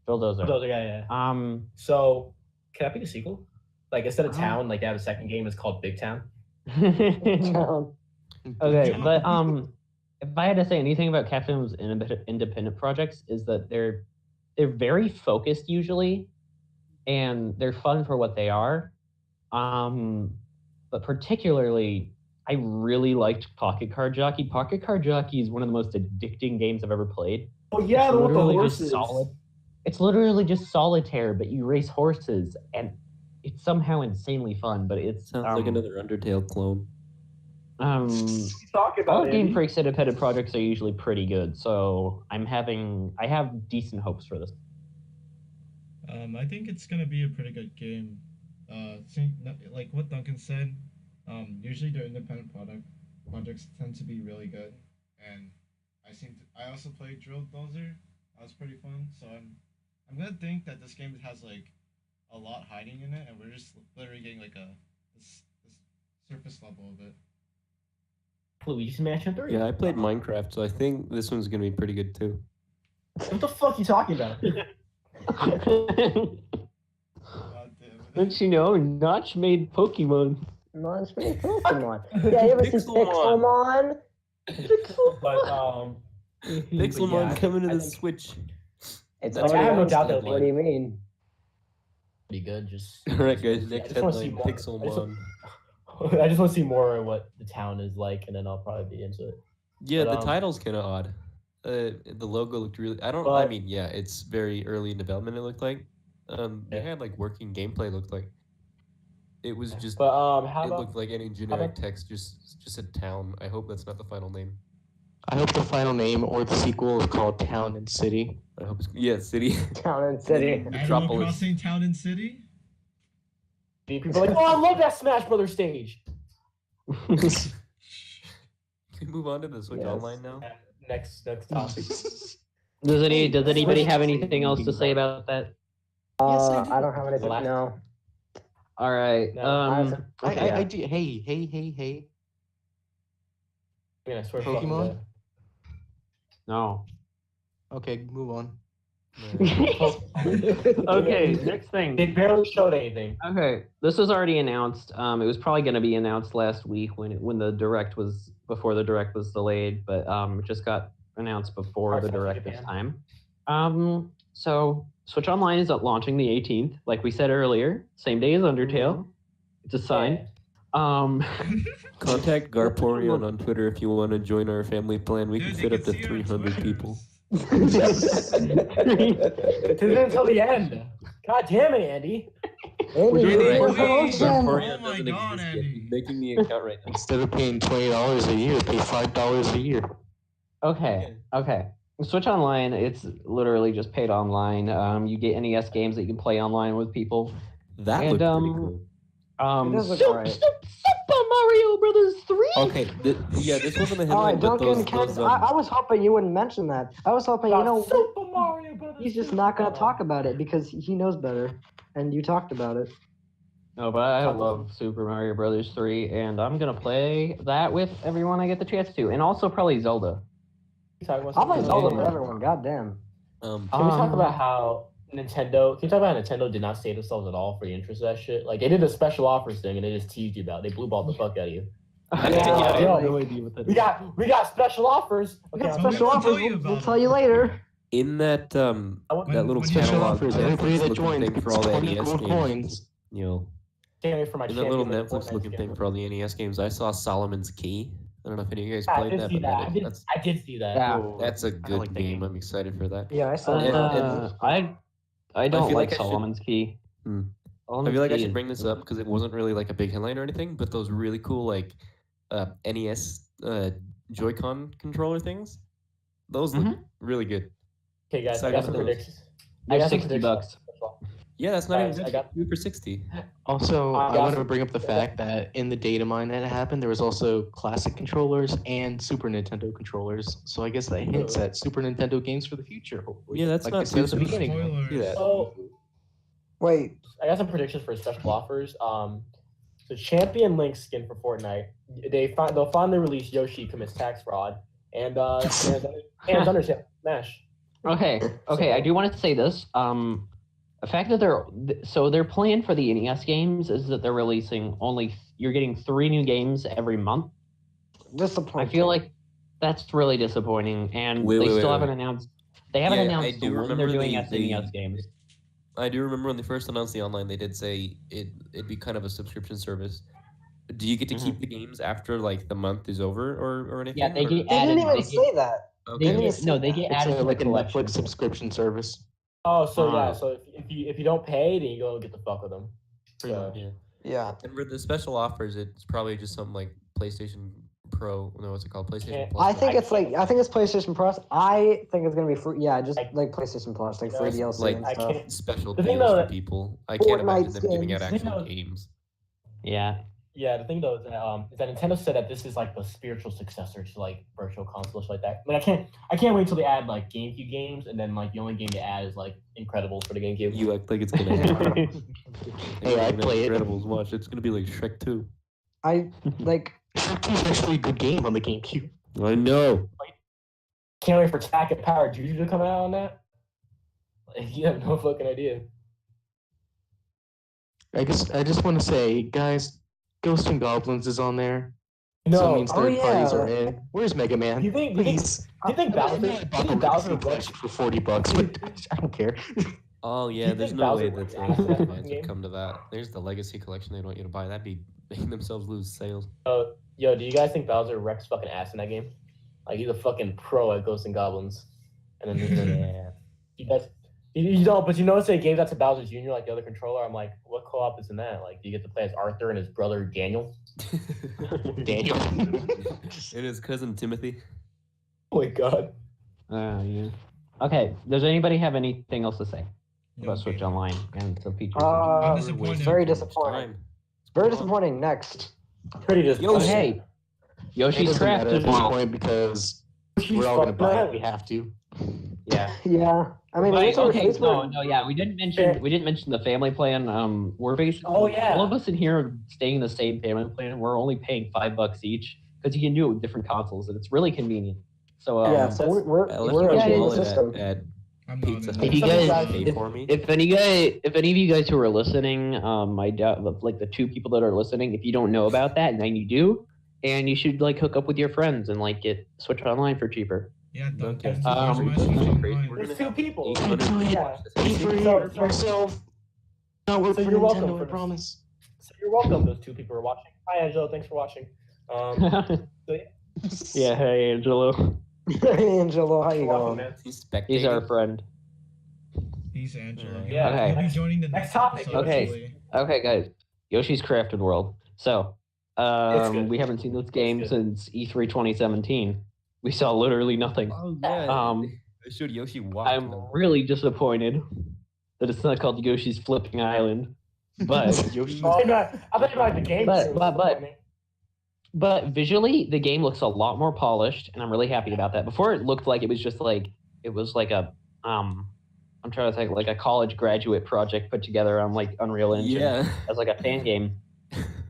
Drill Dozer.
Those are- yeah. So can that be the sequel? Like instead of Town, like they have a second game. It's called Big Town.
Town.
Okay, but if I had to say anything about Capcom's independent projects, is that they're very focused usually, and they're fun for what they are. But particularly, I really liked Pocket Card Jockey. Pocket Card Jockey is one of the most addicting games I've ever played.
Oh yeah,
It's
the one with the
literally just
horses.
solid. It's literally just solitaire, but you race horses, and it's somehow insanely fun. But it's
Sounds like another Undertale clone.
Talk
All
about
of Game
Andy.
Freak's independent projects are usually pretty good, so I have decent hopes for this.
I think it's gonna be a pretty good game. Like what Duncan said, usually their independent projects tend to be really good, and I also played Drill Dozer. That was pretty fun. So I'm gonna think that this game has like a lot hiding in it, and we're just literally getting like this surface level of it.
Luigi's Mansion 3.
Yeah, I played Minecraft, so I think this one's gonna be pretty good too.
What the fuck you talking about?
God damn it.
Don't you know, Notch made Pokemon.
No, it's pretty Pokemon. Yeah, you ever see
Pixelmon.
Pixelmon?
But
Pixelmon
yeah,
coming to
I
the
think-
Switch.
It's
That's
already
I have no
on
doubt
Steam.
that,
What do you mean?
pretty good. Just
Alright, guys,
I
next
just wanna see
headline:
more.
Pixelmon.
I just want to see more of what the town is like, and then I'll probably be into it.
Yeah,
But,
the title's kind of odd. The logo looked really. I
But-
mean, yeah, it's very early in development. It looked like. They
Yeah.
had like working gameplay. Looked like. It was just.
But how
It
about
looked like any generic text. Just a town. I hope that's not the final name.
I hope the final name or the sequel is called Town and City.
I hope it's city.
Town and City.
Animal
Metropolis.
Crossing Town and City.
people are like, oh, I love that Smash Brothers stage.
we move on to the Switch
Yes.
Online now?
Next topic.
Does anybody have anything else to say about that?
Yes, I do.
I don't have anything.
Last-
No.
All right.
No,
Okay.
I do. Hey.
I mean, I swear.
Pokemon?
No.
Okay, move on.
Okay. Next thing.
They barely showed anything.
Okay, this was already announced. It was probably going to be announced last week when the direct was before the direct was delayed, but it just got announced before the
Hearts of
direct this
Japan.
time. So Switch Online is launching the 18th, like we said earlier, same day as Undertale. It's a sign.
Contact Garporion on Twitter if you want to join our family plan. We can fit up to 300 people.
It isn't until the end. God damn it, Andy.
Andy,
Andy,
you're
please.
promotion.
Garporion
Oh my
doesn't
God,
exist yet.
Andy.
He's making the account right now.
Instead of paying $20 a year, pay $5 a year.
Okay. Switch Online, it's literally just paid online. You get NES games that you can play online with people.
That
And,
looked pretty cool.
It does look
Super
alright.
Mario Brothers 3.
Okay, this wasn't the
All right,
headline, but
Duncan,
those
I was hoping you wouldn't mention that. I was hoping,
Super Mario Brothers.
he's just not going to talk about it because he knows better. And you talked about it.
No, but I love Super Mario Brothers 3, and I'm gonna play that with everyone I get the chance to, and also probably Zelda.
I'll play Zelda
Yeah.
for everyone, goddamn.
Can we talk about how Nintendo? Can you talk about how Nintendo did not save themselves at all for the interest of that shit? Like they did a special offers thing and they just teased you about. It. They blue balled the fuck out of you.
I
Yeah,
have no idea what that
We
is.
got special offers.
We got
Okay,
special
we'll
offers.
tell you
We'll
about
tell
it.
you later.
in that
I want-
that little
when you
Special
show
catalog,
up,
offers. Everybody that
Netflix-looking
joins
thing for all the
20
NES
gold
games.
coins.
You know,
can't wait for my
in that little
champion, like,
Netflix looking
Fortnite
thing
skin.
for all the NES games, I saw Solomon's Key. I don't know if any of you guys
Yeah, I
played
did
that,
see
but
that. I did see that.
Yeah.
that's a good
like that
game.
game.
I'm excited for that.
Yeah, I saw
And-
that.
and-
I don't
feel
like
like I should-
Solomon's Key.
Hmm.
Solomon's
I feel like I
Key
should
is-
bring this up because it wasn't really like a big headline or anything, but those really cool like NES Joy-Con controller things, those look really good.
Okay, guys, I
Excited
got
for
some
those.
predictions.
They're
I got some
$60
predictions.
Yeah, that's not
Guys,
even
I
good.
got-
Two for 60.
Also,
I
I
got
want to
some-
bring up the fact that in the data mine that happened, there was also classic controllers and Super Nintendo controllers. So I guess that hints at Super Nintendo games for the future. Hopefully.
Yeah, that's
like
not
I said at
too
the
soon.
beginning.
Spoilers.
See that.
So
Wait,
I got some predictions for special offers. So Champion Link skin for Fortnite. They'll finally release Yoshi commits tax fraud and Undertale Smash.
Okay, I do want to say this. The fact that their plan for the NES games is that they're releasing you're getting 3 new games every month.
disappointing.
I feel like that's really disappointing, and
Wait,
they
wait,
still
wait,
haven't
wait.
announced. They haven't
Yeah, I
announced
do
when they're
remember
doing
the-
SNES games.
I do remember when they first announced the online, they did say it'd be kind of a subscription service. Do you get to keep the games after like the month is over or anything?
Yeah, they
or-
get
They
added.
didn't even
They
say
get,
that.
Okay.
they
didn't
get,
even
no,
say
they
that.
get
It's
added to the
like a
collection.
Netflix subscription service.
Oh, so
Ah.
yeah. So if you don't pay, then you go get the fuck with them.
Pretty
So,
much.
Yeah.
Yeah.
And for the special offers, it's probably just something like PlayStation Pro. No, what's it called? PlayStation
Yeah.
Plus.
I think it's PlayStation Plus. I think it's gonna be free. Yeah, just like PlayStation Plus, like free
Yes,
DLC
like,
and
I
stuff.
can't.
special
The thing
deals
though
for
that-
people. I can't imagine
Fortnite
them giving out
skins.
actual
The thing
games.
Yeah.
Yeah, the thing though is that Nintendo said that this is like the spiritual successor to like virtual consoles like that. Like I can't wait until they add like GameCube games, and then like the only game they add is like Incredibles for the GameCube.
You act like it's gonna happen.
Hey, I'd play it.
Incredibles. Watch, it's gonna be like Shrek 2.
I like.
It's actually a good game on the GameCube.
I know.
Can't wait for Attack and Power Juju to come out on that. Like, you have no fucking idea.
I just want to say, guys, Ghosts and Goblins is on there. So
No,
it means
oh,
third parties
yeah.
are in. Where's Mega Man?
do you think
Please.
Bowser?
I
You
bought the
think Bowser
Legacy
would?
collection for $40, but I don't care.
Oh
Do
yeah,
you
there's
think
no
Bowser
way
would
that
react to that
fans
game?
would come to that. There's the Legacy collection they don't want you to buy. That'd be making themselves lose sales.
Yo, do you guys think Bowser wrecks fucking ass in that game? Like he's a fucking pro at Ghosts and Goblins. And then you guys, you don't. But you notice they gave that to Bowser Jr. like the other controller. I'm like, what co-op is in that? Like, do you get to play as Arthur and his brother Daniel?
Daniel.
And his cousin Timothy.
Oh my god.
Yeah. Okay. Does anybody have anything else to say
No,
about Switch
okay.
Online and the features?
I'm
Uh,
disappointed.
very
It's
disappointing.
time.
Very disappointing. Next.
Pretty just.
Hey,
It
Yoshi's
doesn't matter at
Crafted
this
World.
point because
Yoshi's
we're all gonna
fucking
buy it.
up.
We have to.
Yeah.
Yeah, I mean,
Wait,
these are
okay,
these
no,
were
no, yeah, we didn't mention the family plan. We're basically
Oh, yeah.
all of us in here are staying in the same family plan. We're only paying $5 each because you can do it with different consoles, and it's really convenient. So
yeah, so we're
I left
we're
my
in the
guys-
wallet
system.
at
I'm not
Pizza
in
Hut.
If you
that.
guys-
Pay for me.
if any of you guys who are listening, I doubt like the 2 people that are listening, if you don't know about that, and then you do, and you should like hook up with your friends and like get Switch Online for cheaper.
Yeah,
Don't
there's
get
my Switch
crazy.
Online.
We're
There's
gonna
2 people.
800
Yeah.
Pay for
So-
yourself. Not work
So
for
you're welcome
Nintendo,
for
I
this.
promise.
So you're welcome. Those 2 people are watching. Hi, Angelo. Thanks for watching.
Yeah, hey Angelo.
Angelo, how you
You're welcome,
going?
man.
He's spectating.
He's our friend.
He's Angela.
Alright.
Yeah.
Okay.
He'll be joining the
Next topic.
episode,
Okay.
hopefully.
Okay, guys. Yoshi's Crafted World. So,
good.
we haven't seen this game
good.
since E3 2017. We saw literally nothing.
Oh yeah. I showed Yoshi walk.
I'm really disappointed that it's not called Yoshi's Flipping Island. But
Yoshi.
Oh, no, I thought you liked the game.
But-
too.
but- but visually, the game looks a lot more polished, and I'm really happy about that. Before, it looked like it was just like a I'm trying to think like a college graduate project put together on like Unreal Engine
Yeah.
as like a fan game.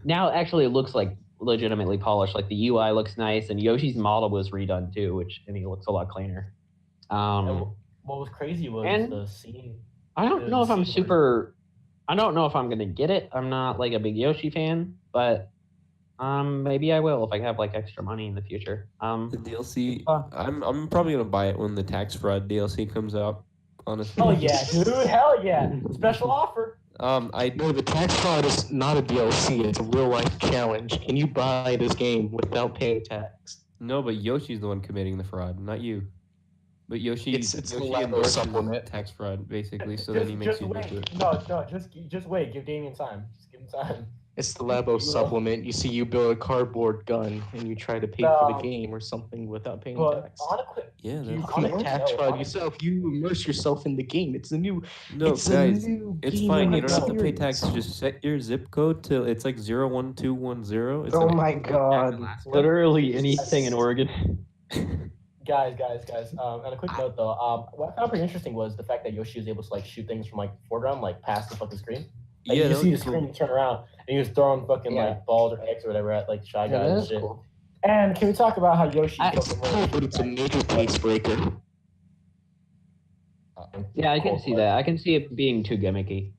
Now, actually, it looks like legitimately polished. Like the UI looks nice, and Yoshi's model was redone too, and he looks a lot cleaner.
And what was crazy was
and-
the scene.
I don't know if I'm
Super.
super. I don't know if I'm gonna get it. I'm not like a big Yoshi fan, but maybe I will if I have like extra money in the future.
The DLC.
Uh,
I'm probably gonna buy it when the tax fraud DLC comes out. Honestly.
Oh yeah, dude! Hell yeah! Special offer.
I
No, the tax fraud is not a DLC. It's a real life challenge. Can you buy this game without paying tax?
no, but Yoshi's the one committing the fraud, not you. But Yoshi,
It's the
Yoshi
Labo
endorses
supplement.
tax fraud basically, so then he makes you do
wait.
it.
No, just wait. Give Damien time. Just give him time.
It's the Labo supplement. You see, you build a cardboard gun and you try to pay for the game or something without paying
But
tax.
on a quick,
Yeah,
You
that's
could
cool.
Commit tax
No,
fraud
on-
yourself. You immerse yourself in the game. It's a new.
No,
it's
guys,
a new
it's
game
fine. You don't have to pay
experience.
tax. Just set your zip code to it's like 01210. It's
Oh
an-
my god.
literally anything in Oregon.
guys. On a quick note though, what I found pretty interesting was the fact that Yoshi was able to like shoot things from like the foreground, like past the fucking screen. Like,
Yeah,
you
that
see the
was
screen,
cool.
you turn around, and he was throwing fucking
Yeah.
like balls or eggs or whatever at like shy
Yeah,
guys
that
and
is
shit.
cool.
And can we talk about how Yoshi?
It's cool, but it's a major pace breaker.
Yeah, I can see that. I can see it being too gimmicky.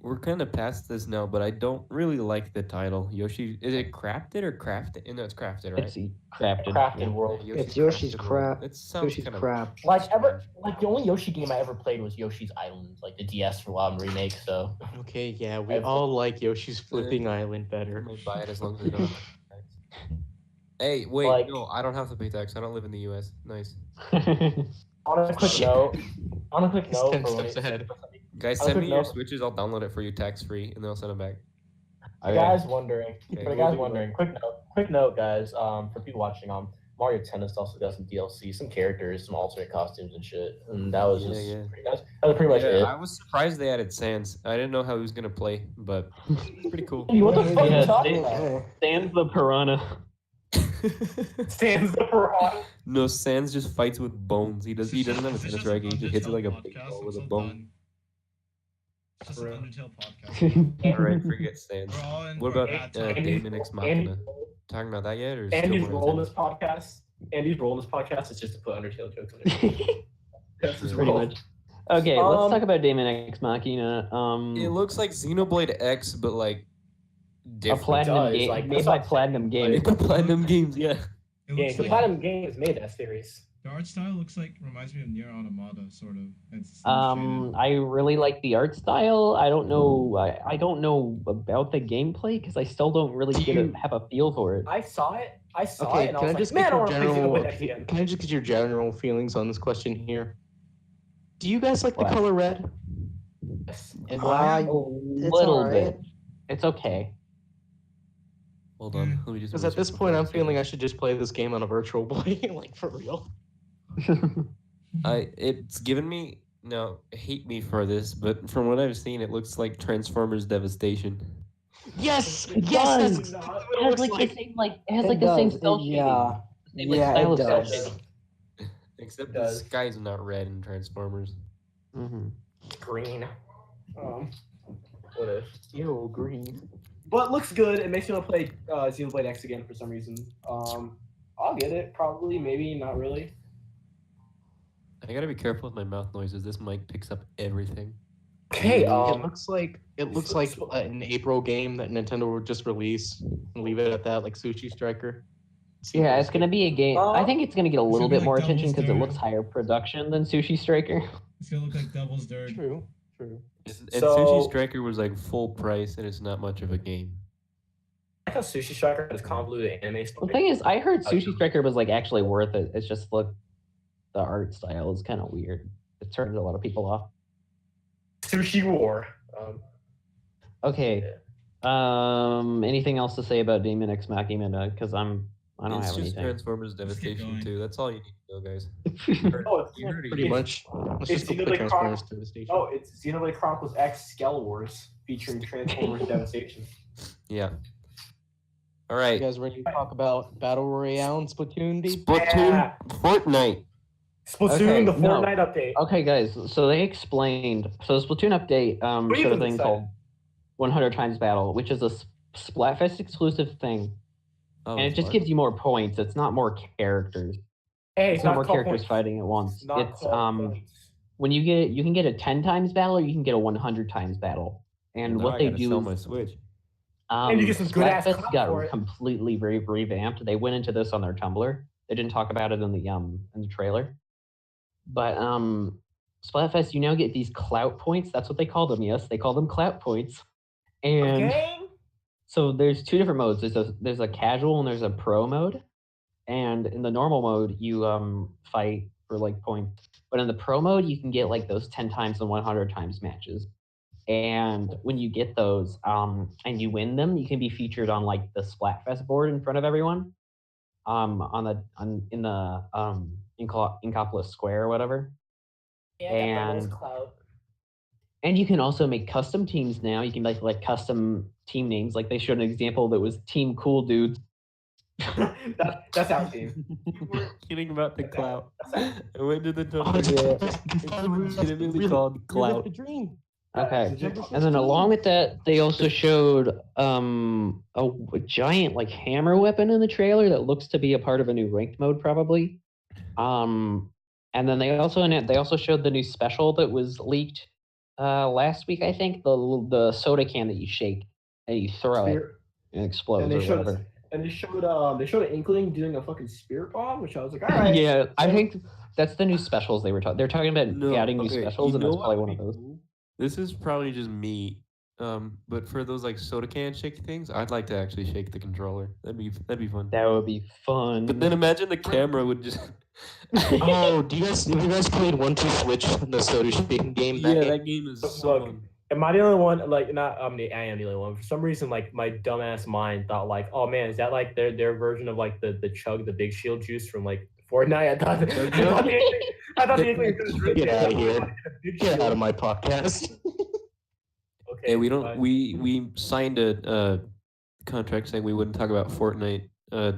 We're kind of past this now, but I don't really like the title. Yoshi, is it crafted or crafted? No, it's crafted, right?
It's crafted.
Crafted
yeah.
world.
It's Yoshi's
Crafted World.
crap.
It sounds
Yoshi's
kind of
crap.
Like the only Yoshi game I ever played was Yoshi's Island, like the DS for WoW remake. So
Okay, yeah, we
I've-
all like Yoshi's Flipping Island
I
better.
might buy it as long as I don't have to pay tax. Hey, wait,
Like-
no, I don't have to pay tax. I don't live in the U.S. Nice.
on a quick
Shit.
note,
He's 10
for when
steps ahead.
Guys,
I'll
send
quick
me your
note.
switches. I'll download it for you tax free, and then I'll send them back.
For the guys wondering,
Okay,
for the
we'll
guys
do
wondering, quick note, guys. For people watching, Mario Tennis also got some DLC, some characters, some alternate costumes and shit, and that was
Yeah,
just
yeah.
that was pretty much
Yeah,
it.
I was surprised they added Sans. I didn't know how he was gonna play, but it's pretty cool.
Hey, what the fuck are
Yeah,
you talking
they-
about?
Yeah.
Sans the piranha.
Stands the piranha.
No, Sans just fights with bones. He doesn't have a
Is this
tennis
just
racket. He
an
just hits it like a
Undertale
baseball
podcast?
with a
I'm so
bone.
done. It's just an
Bro.
Undertale podcast.
All right, forget Sans.
We're all in
What
for a
about
bad time.
Damon X Machina? Talking about that yet, or still
Andy's
more
role in
Nintendo?
this podcast. Andy's role in this podcast is just to put Undertale jokes in it. That's his
Pretty
role.
much. Okay, let's
Um,
talk about Damon X Machina.
It looks like Xenoblade X, but like
A
different.
platinum
does,
game
like,
made
that's
by
what-
Platinum Games.
Made by Platinum Games, yeah.
It
Yeah,
looks
the
like
Platinum Games made that series.
the art style looks like reminds me of Nier Automata, sort of. It's
I really like the art style. I don't know. I don't know about the gameplay because I still don't really have a feel for it.
I saw it.
Okay,
and I
can I
was
just
like,
get
man, I
your
want to play
general?
Xenoblade X again.
Can I just get your general feelings on this question here? Do you guys like
What?
the color red?
Yes.
And
Uh,
why?
A
It's
little
alright.
bit. It's okay.
Hold on. Let me just.
Because at this point, I'm feeling I should just play this game on a virtual boy, like for real.
It's given me hate me for this, but from what I've seen, it looks like Transformers Devastation.
Yes,
It
yes,
does.
that's exactly
It
what it
has
looks
like
like.
the same it has
It
like the same
does,
cell
it-
shading.
yeah.
Same like
Yeah,
style
it
of cell
does.
shading.
Except
It
the
does.
sky's not red in Transformers.
Mm-hmm.
Green. What if?
Ew, green.
But looks good. It makes me want to play Xenoblade X again for some reason. I'll get it probably, maybe not really.
I gotta be careful with my mouth noises. This mic picks up everything.
Okay.
It looks like an April game that Nintendo would just release and leave it at that, like Sushi Striker.
Yeah, it's gonna be a game. I think it's gonna get a
It's
little
gonna be
bit
like
more
Devil's
attention because it
Dirt.
looks higher production than Sushi Striker.
It's gonna look like Devil's Dirt.
True.
And
So-
Sushi Striker was like full price, and it's not much of a game.
I thought Sushi Striker has convoluted anime
The
story.
thing is, I heard Sushi Striker was like actually worth it. It's just the art style is kind of weird. It turns a lot of people off.
Sushi War.
Okay. Anything else to say about Demon X Machina? Because I don't
It's
have
just
anything.
Transformers
Let's keep
Devastation
going.
2. That's all you need to know, guys.
Oh,
You heard it
Pretty
here.
much. Let's
it's
just go
either
play
the
Transformers Devastation.
Oh, it's Xenoblade Chronicles X Skell Wars featuring Transformers Devastation.
Yeah. All
You
right.
guys ready to talk about Battle Royale and Splatoon, D?
Splatoon,
Yeah.
Fortnite.
Splatoon,
Okay,
the
no.
Fortnite update.
Okay, guys. So they explained. So the Splatoon update
What are you
showed a
gonna
thing
decide?
called 100 times battle, which is a Splatfest exclusive thing,
Oh,
and it
it's
just
what?
gives you more points. It's not more characters.
Hey,
It's not more
called
characters
points.
fighting at once.
It's not
It's
called points.
when you can get a 10 times battle, or you can get a 100 times battle. And
Now
what
I
they
gotta
do
sell
is
my Switch.
And you get some good ass
Splatfest
clout
got
for it.
completely revamped. They went into this on their Tumblr. They didn't talk about it in the trailer. But Splatfest, you now get these clout points. That's what they call them. Yes, they call them clout points. And
Okay.
so there's two different modes. There's a casual and there's a pro mode. And in the normal mode, you fight for like points. But in the pro mode, you can get like those 10 times and 100 times matches. And when you get those and you win them, you can be featured on like the Splatfest board in front of everyone. In Inkopolis Square or whatever.
Yeah, I got my most
And-
clout.
And you can also make custom teams now. You can make like custom team names. Like they showed an example that was Team Cool Dudes.
That's our team.
Kidding about the
That's
clout.
That's
I went to the
Oh,
Tumblr.
it's
legitimately called clout.
a dream.
Okay.
Number
And then along with that, they also showed a giant like hammer weapon in the trailer that looks to be a part of a new ranked mode probably. And then they also showed the new special that was leaked last week, I think, the soda can that you shake and you throw it and it explodes
And
or
they showed
whatever.
they showed an Inkling doing a fucking spirit bomb, which I was like, all right.
Yeah, I think that's the new specials they were talking. They're talking about
No,
adding new
okay,
specials,
you
and
know
that's
what
probably
would
one of
be
those.
cool? This is probably just me. But for those like soda can shake things, I'd like to actually shake the controller. That'd be fun.
That would be fun.
But then imagine the camera would just
Oh, have you guys played 1-2 Switch, the soda shaking game?
yeah,
game?
that game is so
Look,
fun.
Am I the only one? Like, not. I am the only one. For some reason, like my dumbass mind thought, like, oh man, is that like their version of like the chug, the big shield juice from like Fortnite? I thought the Inkling was drinking.
Get out of here.
Big
Get out
Shield.
of my podcast.
Okay.
Yeah, we don't.
fine.
We signed a contract saying we wouldn't talk about Fortnite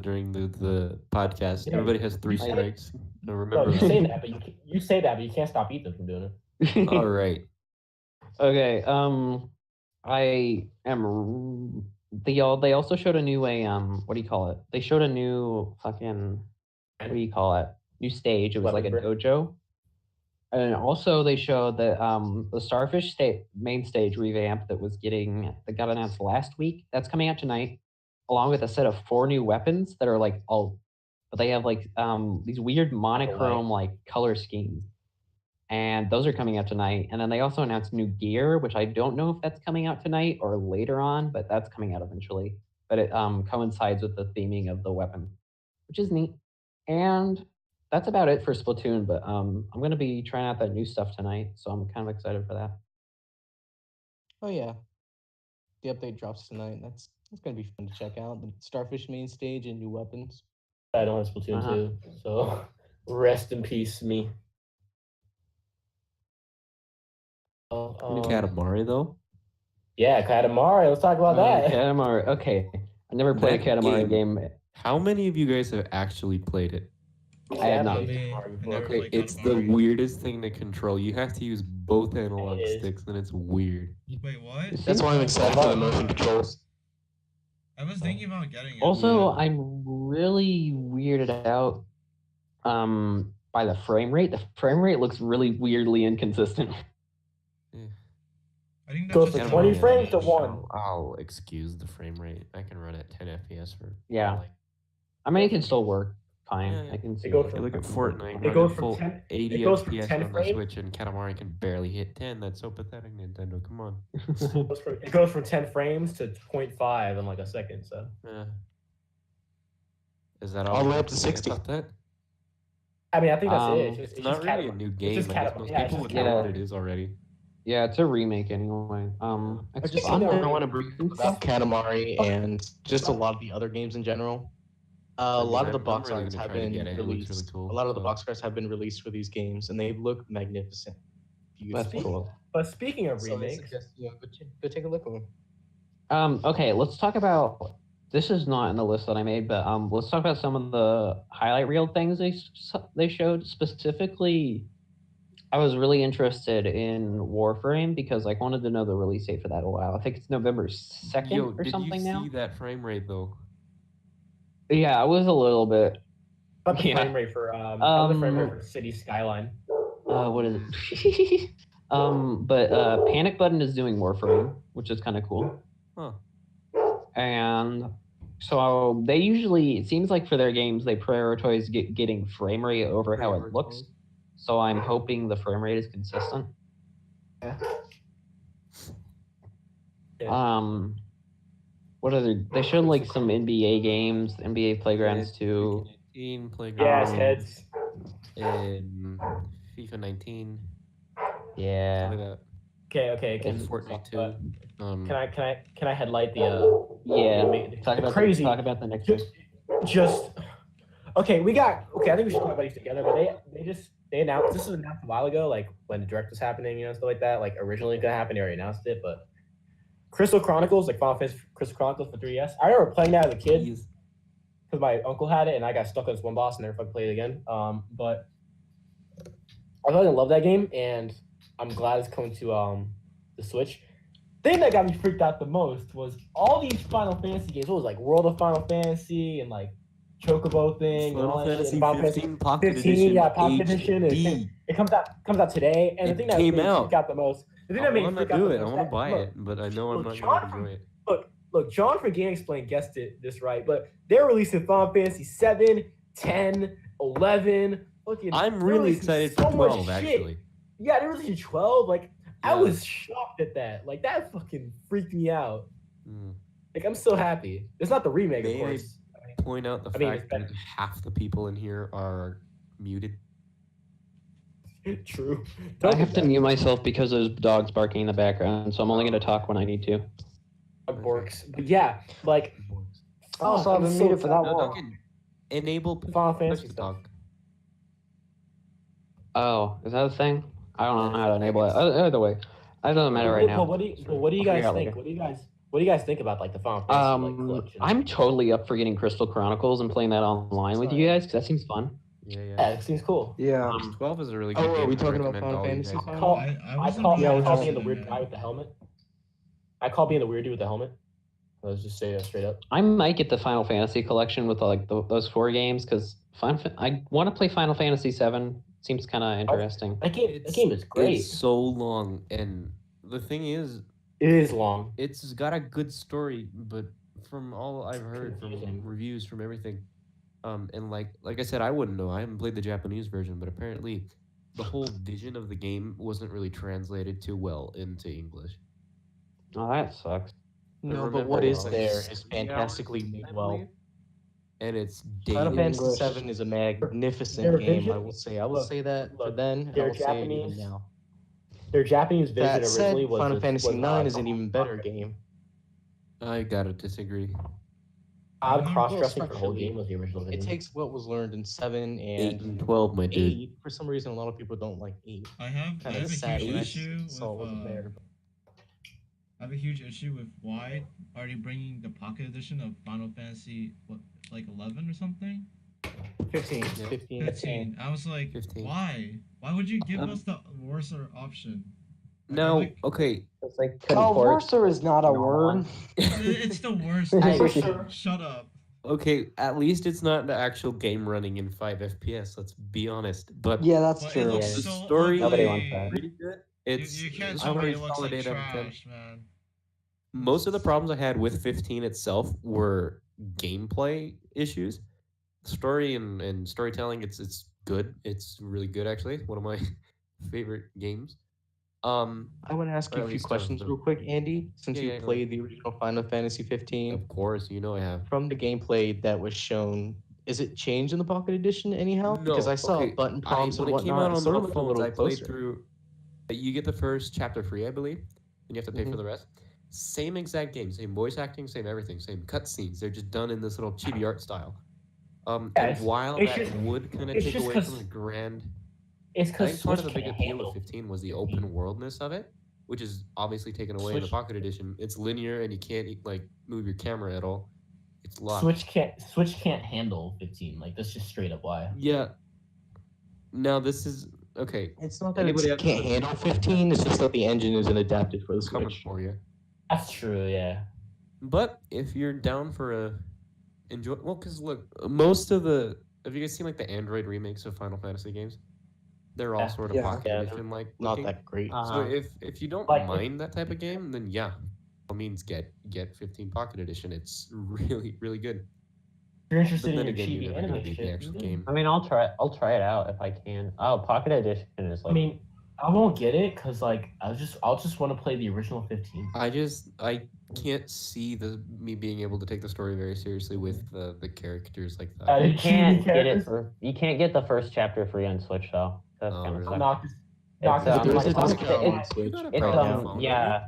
during the podcast.
Yeah.
Everybody has 3
You said it.
strikes.
No,
I remember.
you say that, but you say that, but you can't stop Ethan from doing it.
All right.
Okay. I am. They also showed a new what do you call it? They showed a new fucking what do you call it? New stage. It was like a
Weapon
dojo. And also they showed that the Starfish main stage revamp that got announced last week. That's coming out tonight, along with a set of 4 new weapons that are like but they have like these weird monochrome like color schemes. And those are coming out tonight. And then they also announced new gear, which I don't know if that's coming out tonight or later on, but that's coming out eventually. But it coincides with the theming of the weapon, which is neat. And that's about it for Splatoon. But I'm going to be trying out that new stuff tonight, so I'm kind of excited for that.
Oh yeah, the update drops tonight. That's gonna be fun to check out. The Starfish main stage and new weapons.
I don't have Splatoon 2, so rest in peace, me.
Katamari though.
Yeah, Katamari. Let's talk about that.
Katamari. Okay, I never played a
That
Katamari game.
How many of you guys have actually played it?
I have not.
played
Me,
Katamari
I
before.
never
Okay,
played
it's the
Katamari.
weirdest thing to control. You have to use both analog
It is.
sticks, and it's weird.
Wait, what?
That's why I'm excited for the motion controls.
I was thinking about getting it.
Also,
but-
I'm really weirded out by the frame rate. The frame rate looks really weirdly inconsistent.
I think
Goes
that's
from
just
20
how-
frames to 1.
I'll excuse the frame rate. I can run at 10 FPS for
Yeah.
like,
I mean, it can still work fine.
Yeah,
I can see.
goes
it.
you look at Fortnite,
It goes
running
from
full
10
80
it goes from
FPS
10
on the
frames-
Switch, and Katamari can barely hit 10. That's so pathetic, Nintendo. Come on.
It goes from 10 frames to 0.5 in like a second. So
Yeah. Is that
All the way
you
up to
have say
60.
about that?
I mean, I think that's it.
Um,
It's not really a new game.
just
I guess
Katamari.
most
Yeah, it's
people
just
would know what
Katamari.
it is already.
Yeah, it's a remake anyway.
I just
just
I
think
want to brief about Katamari and just a lot of the other games in general. A
mean,
lot of the
I'm
box
really
arts
gonna
have
try to
been
get it. It looks really
released.
cool,
A lot of the
so-
box arts have been released for these games, and they look magnificent.
That's
Beautiful.
cool.
But speaking of
So I
remakes,
suggest, go take a look at them.
Okay, let's talk about. This is not in the list that I made, but let's talk about some of the highlight reel things they showed. Specifically, I was really interested in Warframe because I wanted to know the release date for that a while. I think it's November 2nd
Yo,
or
did
something
you
now.
see that frame rate though?
Yeah, I was a little bit.
about the
Yeah.
frame rate for about the frame rate for City Skyline.
What is it? But Panic Button is doing Warframe, which is kind of cool.
Huh.
And so they usually, it seems like for their games, they prioritize getting frame rate over how it looks. So I'm hoping the frame rate is consistent.
Yeah.
What other? They showed like some NBA games, NBA Playgrounds 2.
19
Yeah,
playground.
heads.
And FIFA 19.
Yeah.
Look at that.
Okay.
And Fortnite 2.
Can I headlight the
Yeah.
the
Talk about
crazy
Talk about the next one.
just okay, I think we should talk about these together, but they announced this was announced a while ago, like when the direct was happening, stuff like that. Like originally gonna happen, they already announced it, but Crystal Chronicles, like Final Fantasy Crystal Chronicles for 3DS. I remember playing that as a kid
Jeez.
because my uncle had it and I got stuck on this one boss and never fucking played it again. But I really love that game and I'm glad it's coming to the Switch. Thing that got me freaked out the most was all these Final Fantasy games. What was it, like World of Final Fantasy and like Chocobo thing and all that shit. And Final Fantasy 15, yeah, Pocket Edition. It comes out today, and the
It
thing that
came
made me
out.
freak out the most. The thing
I
that made me
want to
freak out
do
the
it. I
most.
want to
that-
buy
look,
it, but I know I'm
look,
not
John
going to enjoy it.
Look, John from Game Explain guessed this right, but they're releasing Final Fantasy 7, 10, 11. Fucking,
I'm
they're
really
releasing
excited
so
for
much
12,
shit.
actually.
Yeah, they're releasing 12. Like, I
Yeah.
was shocked at that. Like, that fucking freaked me out.
Mm.
Like, I'm so happy. It's not the remake,
May
of
I-
course.
Point out the
I mean,
fact
it's
that
better.
half the people in here are muted.
True.
I have to mute myself because there's dogs barking in the background, so I'm only going to talk when I need to.
It works. But yeah, like,
Also, I've
I'm
been
so
muted for that
excited.
long.
Duncan, enable
Final Fantasy
push to
stuff.
talk.
Oh, is that a thing? I don't know how to enable it. Either way, it doesn't matter right now.
But what do you
I'll
guys
figure out
think?
later.
What do you guys think about like the Final Fantasy like, collection?
I'm totally up for getting Crystal Chronicles and playing that online with you guys because that seems fun.
Yeah,
Yeah,
yeah.
it seems cool.
Yeah.
12 is a really good
Oh,
game.
are we
I'd
talking about
recommend
Final
all you
Fantasy?
guys.
I call,
I
I
wasn't
call,
really
I call
interested
being the
in
weird
it.
guy with the helmet. I call being the weird dude with the helmet. Let's just say that straight up.
I might get the Final Fantasy collection with like those 4 games because I want to play Final Fantasy 7. Seems kind of interesting.
That game is great.
It's so long, and the thing is,
It is long.
it's got a good story, but from all I've heard from
Confusing.
reviews, from everything, and like I said, I wouldn't know. I haven't played the Japanese version, but apparently, the whole vision of the game wasn't really translated too well into English.
Oh, that sucks.
But
No, but
remember,
what is
like,
there
60
is
hours,
fantastically made
I
well.
believe, and it's
Final
dated.
Fantasy
English.
7 is a magnificent
Their
game. I
vision-
will say. I will
look,
say that for
look,
then. I
they're
will say it even
Japanese.
now.
Their Japanese vision
That said,
originally was
Final
was-
Fantasy
was,
9 is an even better game.
I gotta disagree.
Odd
Well,
cross-dressing for the whole
structurally,
game was the original
It
vision.
takes what was learned in 7
8 and
and
12, my dude.
8. For some reason, a lot of people don't like 8.
I have
Kind of
a
sad
huge
when I
issue
saw it
with
wasn't there.
I have a huge issue with why are they bringing the Pocket Edition of Final Fantasy, what, like 11 or something?
15.
Yeah.
15.
15. I was like,
15.
why? Why would you give
Um,
us the worse option? Like, I
No,
like-
okay.
It's like
Oh,
comport.
Verser is not a
normal
word.
one.
It's the worst.
Verser.
Shut up.
Okay, at least it's not the actual game running in 5 FPS, let's be honest. But
Yeah, that's
But it
true.
looks
The
so
story-
Nobody
ugly.
wants that.
pretty good.
You,
It's
you can't
it's
tell me
very
it looks
solid
like
8 out of 10.
trash, man.
Most of the problems I had with 15 itself were gameplay issues. Story and storytelling, it's good. It's really good actually. One of my favorite games.
I want to ask
Or
you
at
a few
least of
questions
the-
real quick, Andy. Since
Yeah,
you
yeah, go
played the original Final Fantasy 15,
Of course, you know I have.
from the gameplay that was shown, is it changed in the Pocket Edition anyhow? Because
No,
I saw
okay,
button prompts
when
and
it came
whatnot.
out
It
on
sort
the
of looked a
phones,
little
I played
closer.
through. You get the first chapter free, I believe, and you have to pay for
Mhm.
the rest. Same exact game, same voice acting, same everything, same cutscenes. They're just done in this little chibi art style.
Yeah,
And
it's-
while
it's
that
just-
would kind of
it's
take
just
away
'cause-
from the grand,
It's
I
because
think part
Switch
of the big
can't
appeal
handle
of 15 was the
15.
open worldness of it, which is obviously taken away in the
Switch-
Pocket Edition. It's linear and you can't like move your camera at all. It's locked.
Switch can't handle 15. Like that's just straight up why.
Yeah. Now this is okay.
It's not that
Anybody
it
have
can't
another
handle 15, it's just that the engine isn't adapted for the
coming
Switch.
for you.
That's true. Yeah.
But if you're down for a enjoy, well, because look, most of the have you guys seen like the Android remakes of Final Fantasy games? They're all
Yeah.
sort of
Yeah.
Pocket
Yeah.
Edition like.
Not that great.
So
Uh-huh.
if you don't
Like-
mind that type of game, then yeah, by all means get 15 Pocket Edition. It's really good.
If you're
But
interested in
then
your
again,
chibi
you're never gonna
anime
beat the
shit.
actual
mm,
game.
I mean, I'll try it out if I can. Oh, Pocket Edition is like.
I mean, I won't get it because like I'll just want to play the original 15.
I can't see me being able to take the story very seriously with the characters like that.
You
Chibi
can't get it
characters?
for. You can't get the first chapter free on Switch though. That's
Oh,
kind of
really?
sucks.
Knock,
It's,
knock
There is a
like,
discount on
it's,
Switch
got a
it's
right
promo
now.
phone,
yeah.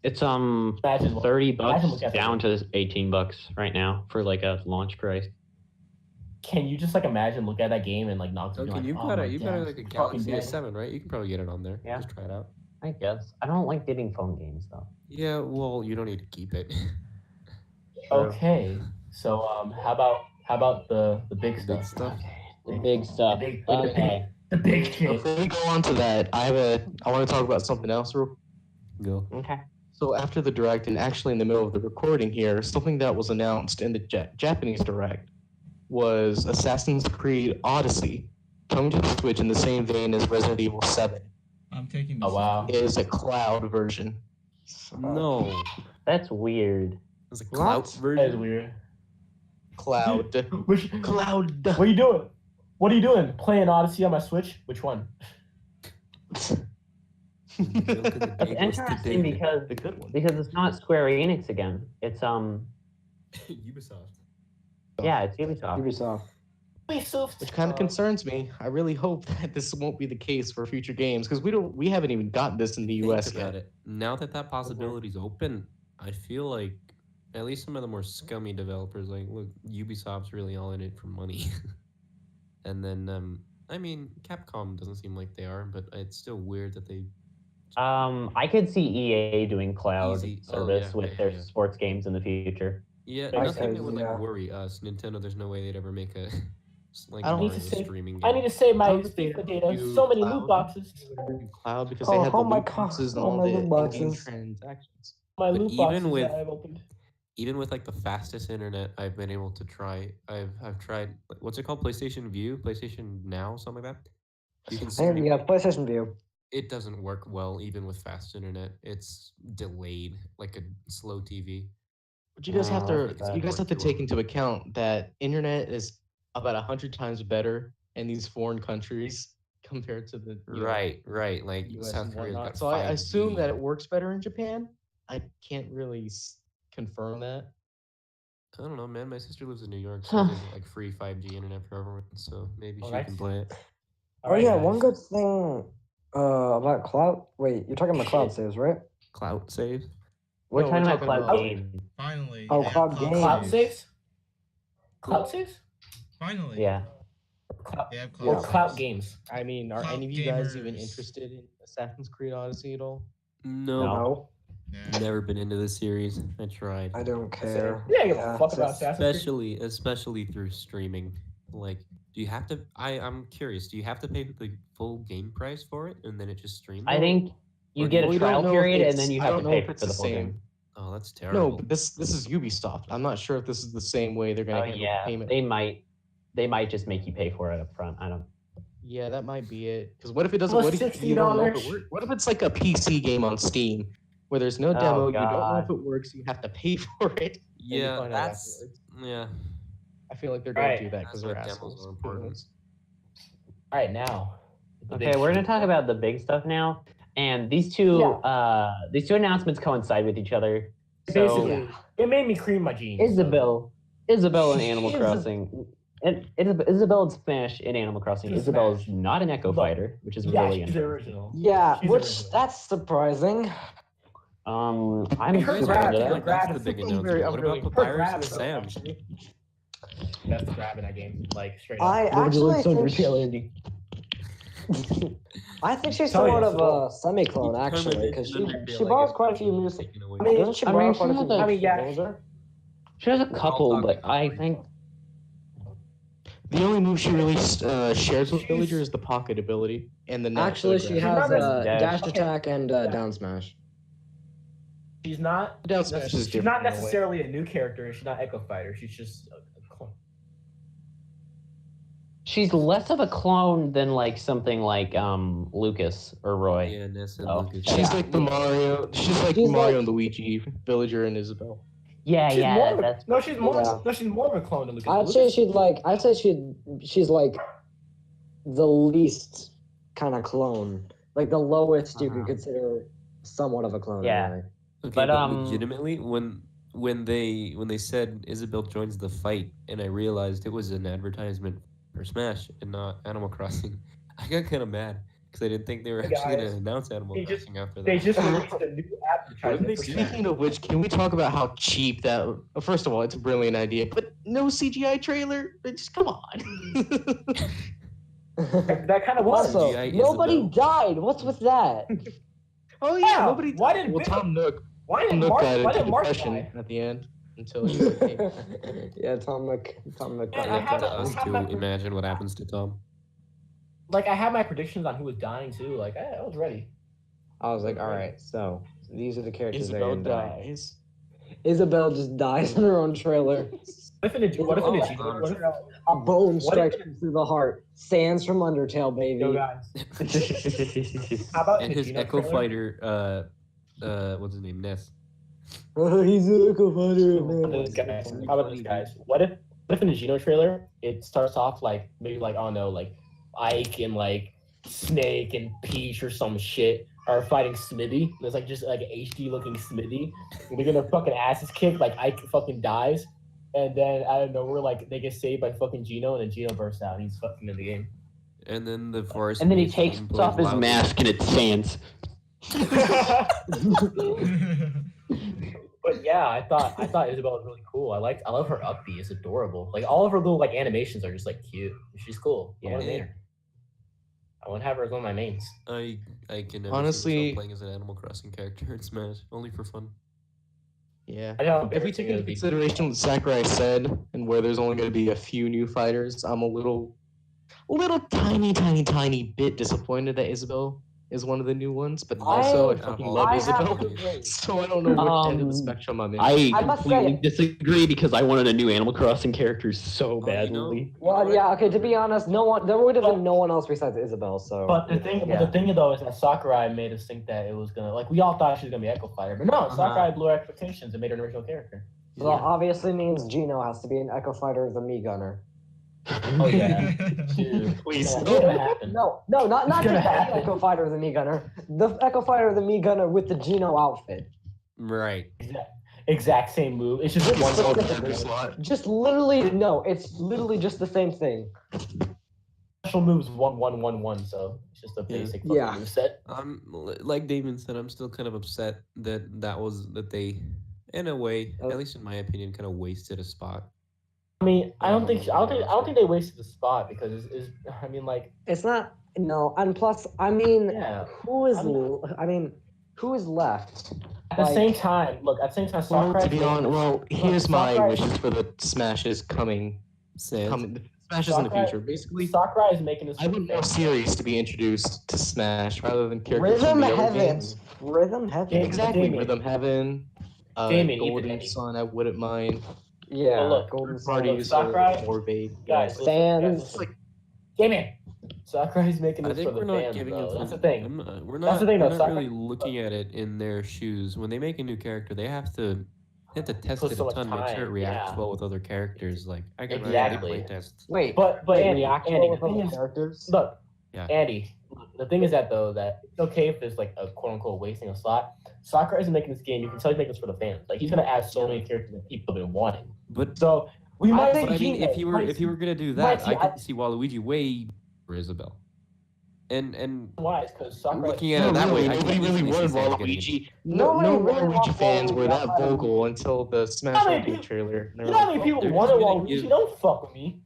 It's
Imagine what-
$30
imagine looking at
down
the-
to $18 right now for like a launch price.
Can you just like imagine look at that game and like knock?
Okay,
like,
you've
oh,
got
my
like a
dad's
Galaxy
fucking dead.
S7, right? You can probably get it on there.
Yeah.
Just try it out.
I guess I don't like getting phone games though.
Yeah, well, you don't need to keep it.
Okay, so how about the big
Big
stuff?
stuff.
The big stuff.
big-
Okay.
The big shit.
Before we go on to that, I want to talk about something else real.
Go.
Okay.
So after the direct, and actually in the middle of the recording here, something that was announced in the Japanese direct was Assassin's Creed Odyssey, coming to the Switch in the same vein as Resident Evil 7.
I'm taking this.
Oh wow.
It is a cloud version.
No.
That's weird.
It's a
What?
clout
That is
version.
weird.
Cloud.
Which,
Cloud.
what are you doing? What are you doing? Playing Odyssey on my Switch? Which one?
It's interesting because
The good one.
it's not Square Enix again. It's
Ubisoft.
yeah, it's Ubisoft.
Ubisoft.
Which kind of concerns me. I really hope that this won't be the case for future games because we haven't even gotten this in the US
Think
yet.
about it. Now that possibility's open, I feel like at least some of the more scummy developers, like, look, Ubisoft's really all in it for money. And then, I mean, Capcom doesn't seem like they are, but it's still weird that they.
I could see EA doing cloud
Easy. Oh,
service
yeah,
with
yeah,
their
yeah.
sports games in the future.
Yeah,
I
nothing
said,
that would like
yeah.
worry us. Nintendo, there's no way they'd ever make a like
I don't-
Mario
need to say-
streaming game.
I need to save my
How would they
FIFA data.
do
So many
cloud?
loot boxes.
Cloud because
Oh,
they have the
oh my
loot
God,
boxes and
oh
all
my
the
loot
in-game
boxes.
transactions.
My
But
loot
even
boxes
with-
that I've opened.
Even with like the fastest internet I've been able to try, I've tried what's it called, PlayStation View, PlayStation Now, something like that. You can
I think,
stream.
yeah, PlayStation View.
It doesn't work well even with fast internet. It's delayed like a slow TV.
But you guys have
Wow,
to
that's
you guys have to
bad.
take into account that internet is about 100 times better in these foreign countries compared to the
Right. Like
US
South
and
Korea's
whatnot.
got
So I assume
5G.
that it works better in Japan. I can't really confirm that.
I don't know, man. My sister lives in New York, so
Huh.
there's like free 5G internet for everyone. So maybe she
Alright.
can play it.
Oh yeah, one good thing about cloud. Wait, you're talking about cloud saves, right?
Clout saves.
We're
No,
talking
we're
about
talking
cloud
about-
game.
Finally.
Oh,
they have
cloud games.
Cloud
saves.
saves? Cloud saves?
Finally.
Yeah.
They have
Or
cloud
cloud
saves.
games?
I mean, are
Cloud
any of you guys even
gamers.
interested in Assassin's Creed Odyssey at all?
No.
No.
Yeah.
Never been into the series. I tried.
I don't care.
Yeah, I give a
Yeah,
fuck about
just-
Assassin's Creed.
Especially through streaming. Like, do you have to? I'm curious. Do you have to pay the full game price for it, and then it just streams?
I think you
Or
get
we
a
don't
trial
know if
period and
it's-
then you
I
have
don't
to
know
pay
if
for
it's
the
the
full
same.
game.
Oh, that's
No,
terrible.
but this is Ubisoft. I'm not sure if this is the same way they're gonna
Oh
handle
yeah,
payment.
they might just make you pay for it up front. I don't.
Yeah, that might be it. Because what if it doesn't?
Plus
What if you don't know if
$60?
it works? What if it's like a PC game on Steam where there's no
Oh,
demo, you don't know
God.
if it works, you have to pay for it. and you
Yeah,
find out
that's
afterwards.
yeah.
I feel like they're gonna
Right.
do that because
That's
they're
why demos
assholes.
are important.
All right, now. the
Okay,
big
we're gonna
shit.
talk about the big stuff now, and these two announcements coincide with each other. So
Basically, it made me cream my jeans.
Isabel and Animal Crossing. And Isabel and Smash in Animal Crossing.
She's
Isabel is
Smash.
not an Echo
Look,
Fighter, which is
Yeah,
really
she's
interesting.
original.
Yeah,
She's
which
original.
that's surprising.
I'm
Her
super
grab,
into
her
that.
grab
That's
is
the big
super
announcement. What about
her
Papyrus
grab
and
is so
Sam?
actually- That's the grab in that game, like straight up.
I actually think I think she's
Tell you,
somewhat of
so-
a semi-clone actually, because she borrows quite a few music.
I mean,
Doesn't she
I
borrow
mean,
quite a
she
few
has a-
I mean, yeah.
Villager?
She has a
all
couple,
talking
but
about
I
it.
think
The only move she really shares with Villager is the pocket ability and the net
Actually,
for the
she
grab.
has
not as-
dash
Okay.
attack and down smash.
She's not.
Down smash is
She's not
different in a way.
necessarily a new character. and She's not Echo Fighter. She's just a clone.
she's less of a clone than like something like Lucas or Roy.
Yeah, Ness and
Oh.
Lucas.
She's
Yeah.
like the Mario. She's like
She's
Mario
like-
and Luigi, Villager and Isabel.
Yeah,
She's
yeah,
more of a-
that's
no, she's more.
Yeah.
No, she's more of a clone than Lucas.
I'd say she's like the least kind of clone, like the lowest you could
Uh-huh.
consider somewhat of a clone.
Yeah.
Anyway.
Okay,
But,
but legitimately, when they said Isabel joins the fight, and I realized it was an advertisement for Smash and not Animal Crossing, I got kind of mad because I didn't think they were
Hey,
actually going
guys,
to announce Animal
they just-
Crossing after
They
that.
just released a new advertisement. for Smash.
Speaking of which, can we talk about how cheap that? First of all, it's a brilliant idea, but no CGI trailer. Just come on.
That kind of was.
Also,
CGI
nobody
Isabel.
died. What's with that?
Oh
Yeah,
yeah, nobody.
why didn't
well,
Bill-
Tom Nook?
Why
Tom
didn't
Nook
Mark?
got
Why
into
didn't Mark
depression
die?
at the end until he became.
Yeah, Tom Nook.
Man, I
Up
have
to
a-
us
I have
to
my-
imagine what happens to Tom.
Like I had my predictions on who was dying too. Like I was ready.
I was like, all right, so these are the characters that are
Isabel
gonna die.
dies.
Isabel just dies in her own trailer.
What if in a, what if in a,
Oh,
what if,
A bone
What
strikes
if-
him through the heart. Sands from Undertale, baby.
yo guys? How about
And
in a
his
Geno
Echo
trailer?
Fighter, what's his name, Ness.
He's an Echo Fighter,
How about
man.
this, guys? How about this, guys? What if in the Geno trailer it starts off like maybe like I don't know like Ike and like Snake and Peach or some shit are fighting Smithy. There's like just like an HD looking Smithy. And they're gonna fucking asses kick like Ike fucking dies, and then out of nowhere like they get saved by fucking Geno, and then Geno bursts out and he's fucking in the game.
And then the forest.
and then he
maze
takes
theme plays
off his
loudly.
mask and it sands.
But yeah, I thought Isabel was really cool. I love her upbeat. It's adorable. Like all of her little like animations are just like cute. She's cool. I want to
Yeah.
main her. I want to have her as one of my mains.
I can never
Honestly-
see myself playing as an Animal Crossing character in Smash, only for fun.
Yeah.
I know.
If we take into consideration what Sakurai said and where there's only going to be a few new fighters, I'm a little tiny bit disappointed that Isabel is one of the new ones, but also I fucking love
I
Isabel.
have to agree.
So I don't know what end of the
Um,
spectrum I'm in.
I
I must
completely
say-
disagree because I wanted a new Animal Crossing character so
Oh,
badly.
Well, yeah, okay, to be honest, there would have been no one else besides Isabel, so.
But the thing,
Yeah.
the thing though is that Sakurai made us think that it was gonna like we all thought she was gonna be Echo Fighter, but no, Sakurai blew our expectations and made her an original character.
So that obviously means Gino has to be an Echo Fighter as a Me Gunner.
Oh yeah, dude,
Please.
yeah, it's gonna happen.
No, not
It's
just
gonna
the
happen.
Echo Fighter as a Me Gunner. The Echo Fighter as a Me Gunner with the Gino outfit.
Right.
Exact same move. It's just one
Just
more
the-
Under slot.
Just literally, no, it's literally just the same thing.
special moves 1-1-1-1, so it's just a
Yeah.
basic fucking
Yeah.
move set.
Like Damon said, I'm still kind of upset that they, in a way, at least in my opinion, kind of wasted a spot.
I mean, I don't think they wasted the spot because I mean like
It's not, no, and plus, I mean,
yeah.
who is,
I'm-
I mean, who is left?
At the
Like-
same time, look. At the same time,
Well,
Sakurai.
to be honest, well, here's my
Sakurai-
wishes for the Smashes coming. Smashes in the
Sakurai-
future. Basically,
Sakurai is making this.
I want more series to be introduced to Smash rather than characters
Rhythm
from the other
Heaven.
games.
Rhythm Heaven.
Damien.
Exactly,
Damien.
Rhythm Heaven,
Damien, even
Golden
Andy.
Sun. I wouldn't mind.
Yeah.
But look,
Golden
Third
Sun.
parties are
Sakurai-
more vague.
Guys,
but-
Fans.
listen, guys, listen. Damien. Sakurai's making
I
this
think
for
we're
the
not
fans,
giving
though.
it.
That's the thing.
We're
That's
not.
the thing,
we're
though,
not
Sakurai-
really looking at it in their shoes. When they make a new character, they have to test
Put
it
so
a
much
ton, make sure it
time,
reacts
yeah.
well with other characters. Like I can
Exactly.
run playtests.
Wait,
But
wait,
Andy,
react
Andy,
with
the thing
other
is,
characters?
look,
Yeah.
Andy. The thing is that though that it's okay if there's like a quote unquote wasting a slot. Sakurai isn't making this game. You can tell he's making this for the fans. Like he's gonna add so many characters that people have been wanting.
But
So we might.
think
But I
see
mean,
that-
if you were
might
if you were gonna do
might
that,
see-
I could see Waluigi way for Isabel. And
why? Because Sakurai.
looking at it that way, I
nobody
can
really
easily see
wanted
Sans getting it.
Waluigi.
Nobody
No
really
Waluigi
wants
fans were
Waluigi
that
outside of-
vocal until the Smash
How many
Ultimate
people-
trailer. And they
You
were
know how
like,
many people
they're
wanted
just gonna
Waluigi?
give-
Don't fuck with me.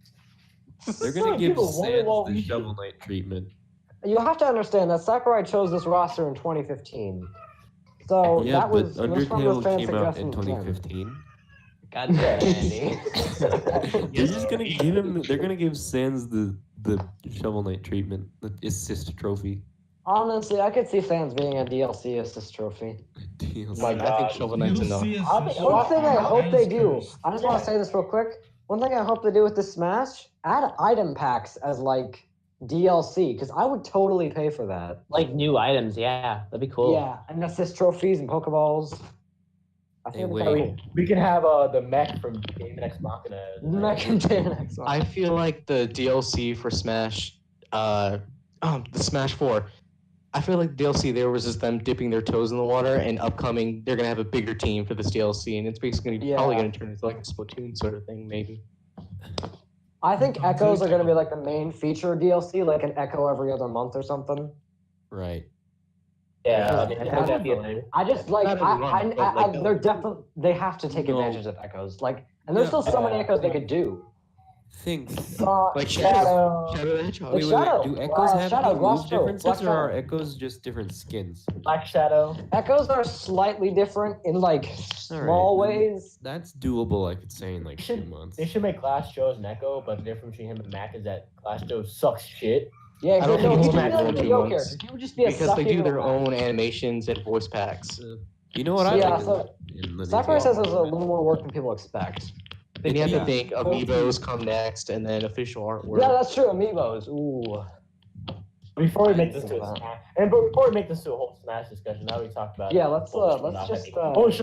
They're
So
gonna
many
give
people
Sans
wanted
the
Waluigi.
Shovel Knight treatment.
You have to understand that Sakurai chose this roster in 2015. So
Yeah,
that
but
was from the
Undertale
fan
came out in
suggestions then.
2015.
God damn, Andy.
They're just gonna give him. They're gonna give Sans the Shovel Knight treatment, the assist trophy.
Honestly, I could see fans being a DLC assist trophy.
DLC.
My
I
God.
think Shovel Knight's enough.
One thing I hope they do, I just want to say this real quick. One thing I hope they do with this Smash, add item packs as like DLC, because I would totally pay for that.
Like new items, yeah, that'd be cool.
Yeah, and assist trophies and Pokeballs. I
Hey,
think
wait.
that'd be cool.
We can have the mech from Game X Machina.
Mech and Danax.
I feel like the DLC for Smash, the Smash 4, I feel like the DLC there was just them dipping their toes in the water, and upcoming they're gonna have a bigger team for this DLC, and it's basically probably
Yeah.
gonna turn into like a Splatoon sort of thing, maybe.
I think Echoes are going to be like the main feature DLC, like an Echo every other month or something.
Right.
Yeah, I mean,
Yeah.
definitely.
I just like,
Not every month, but, like,
they're definitely, they have to take
No.
advantage of Echoes. Like, and there's
Yeah.
still so many Echoes they could do.
Think.
Like
Shadow.
Shadow the Hedgehog.
Like Shadow.
Do Echoes have
Shadow,
any
Glass
move
Shadow,
differences,
Black
or are
Shadow.
Echoes just different skins?
Black Shadow.
Echoes are slightly different in like small
Alright,
ways.
That's doable, I could say, in like 2 months.
They should make Glass Joe as an Echo, but the difference between him and Mac is that Glass Joe sucks shit.
Yeah,
I don't
no,
think
he
it's
would
Mac
be like
for
a
2
Yo
months.
character. He would just be a
Because they do
sucky
their
little-
own animations and voice packs.
You know what I
Yeah,
like
so
in the
Sakurai
Nintendo
says there's a
format?
little more work than people expect.
Then you have
Yeah.
to think amiibos come next, and then official artwork.
Yeah, that's true. Amiibos. Ooh.
Before we
I
make
didn't
this
think
to a
of
Smash, and but before we make this to a whole Smash discussion, now we talk about.
Yeah, let's,
what was
let's
showing off
just,
at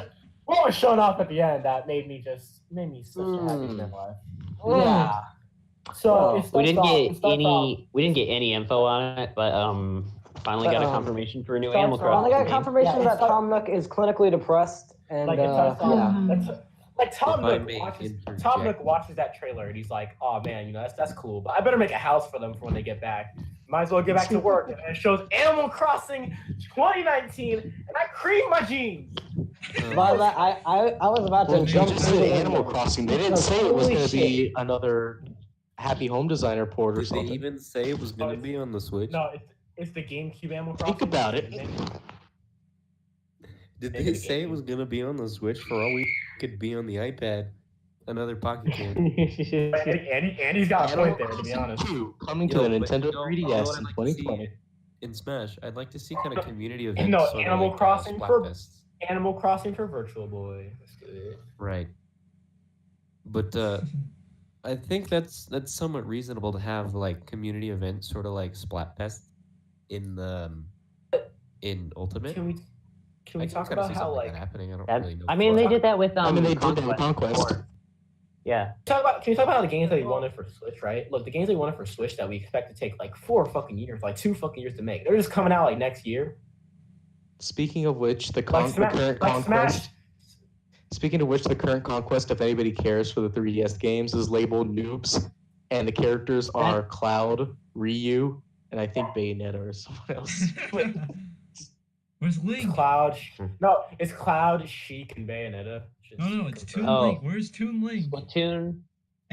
the- what was shown off at the end that made me such a happy
Hmm.
man life.
Yeah.
So
Well,
it
We
starts
didn't
off- it
get
starts
any info on it, but finally got a
Um,
confirmation for a new
starts
Animal
off-
Well,
Crossing.
they got
game.
confirmation
Yeah,
that
it's not-
Tom Nook is clinically depressed, and
Like it starts off,
yeah.
like Tom
If I
Nook
may
watches
interject.
Tom Nook watches that trailer and he's like, "Oh man, you know that's cool, but I better make a house for them for when they get back. Might as well get back to work." And it shows Animal Crossing 2019, and I cream my jeans.
By that, I was about to
Well, they
jump
just
into
said
the
Animal
window.
Crossing. They didn't
No,
say it was
holy
going to
shit.
be another Happy Home Designer port or
Did they
something.
even say it was gonna
it's-
be on the Switch?
No, it's the GameCube Animal Crossing.
Think about it.
Did
Maybe
they
the
say it
game.
was gonna be on the Switch? For all we could be on the iPad, another Pocket Camp.
Andy's got a point there, to be honest.
2 coming to
Yo,
the
but
Nintendo
you know
3DS
what
in
I'd like to see?
2020.
In Smash, I'd like to see kind
No,
of community events.
no,
sorta
Animal
like,
Crossing for-
Splatfests.
Animal Crossing for Virtual Boy. That's good.
Right. But I think that's somewhat reasonable to have like community events, sort of like Splatfest, in the in Ultimate.
Can we
I
talk
kinda
about
see
how
something
like
that happening. I don't
That-
really know.
I mean, they did that with
I mean, they did that with
Conquest.
Conquest.
Yeah.
can we talk about the games that we wanted for Switch, right? Look, the games they wanted for Switch that we expect to take like 4 fucking years, like 2 fucking years to make. They're just coming out like next year.
Speaking of which, the
Like,
current
like
Conquest.
Smash.
Speaking of which, the current Conquest, if anybody cares for the 3DS games, is labeled Noobs, and the characters are Cloud, Ryu, and I think Bayonetta or someone else.
Where's Link?
Cloud. No, it's Cloud, Sheik, and Bayonetta.
No, it's Toon
Oh.
Link. Where's Toon Link?
Splatoon.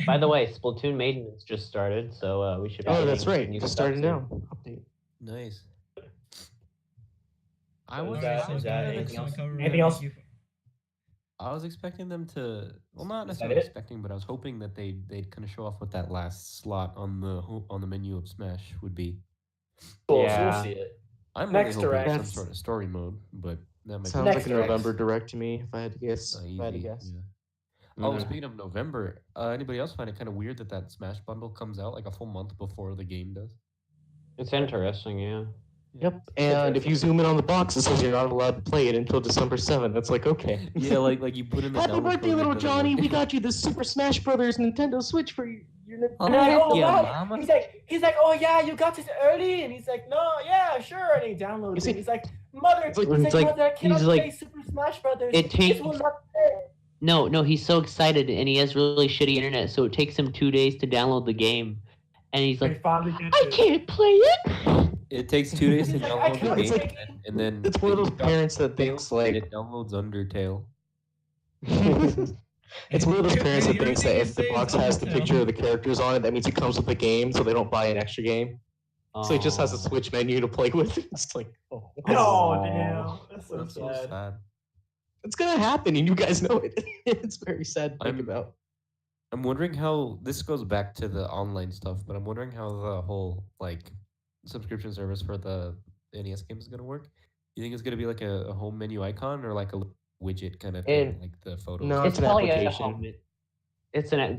By the way, Splatoon Maintenance just started, so we should. be
Oh, that's
getting
right.
new
Just
stuff
started
soon.
now. Update.
Nice. I
Was
was
that-
I was
was that
kinda
anything else?
expecting-
Anything else?
I was expecting them to, well, not
Is that
necessarily
it?
expecting, but I was hoping that they'd kind of show off what that last slot on the menu of Smash would be.
Cool, so
Yeah.
we'll see it.
I'm
Next
really hoping it's some
Direct.
sort of story mode, but that might
Sounds
be
like
Next
a
Direct.
November direct to me, if I had to guess.
easy.
If I had to guess.
Yeah. Oh,
Mhm.
speaking of November, anybody else find it kind of weird that Smash bundle comes out like a full month before the game does?
It's interesting, yeah.
Yep. And if you zoom in on the box, it says you're not allowed to play it until December 7th. That's like, okay.
Yeah, like you put in the
Happy
download
birthday,
code
little
and then
Johnny!
like-
We got you the Super Smash Brothers Nintendo Switch for your
Oh,
And they're like, oh,
yeah,
wow.
mama.
He's like, oh yeah, you got this early, and he's like, no, yeah, sure, and he downloads
You
it.
see-
He's like, mother,
It's like-
he's
it's
like,
like-
mother, I cannot
he's like-
play Super Smash Brothers.
It
This
takes-
will not play.
No, he's so excited and he has really shitty internet, so it takes him 2 days to download the game. And he's
He
like,
finally gets
I
it.
can't play it.
It takes 2 days to
He's like, I
download
can't
the
play
game,
it.
and then
It's one of those
you download
parents that
Undertale,
thinks
and
like
it downloads Undertale.
it's one of those parents that thinks that if the
Everything
box
you say
has
is
the
Undertale.
picture of the characters on it, that means it comes with the game, so they don't buy an extra game. So it just has a
Aw.
Switch menu to play with. It's like, oh,
Oh, damn. That's so
That's so
sad.
sad.
it's gonna happen, and you guys know it. It's very sad to think
I'm-
about.
I'm wondering how this goes back to the online stuff, but I'm wondering how the whole like subscription service for the NES game is gonna work. You think it's gonna be like a home menu icon or like a widget kind of thing,
It-
like the photos?
No,
It's
an
probably
application.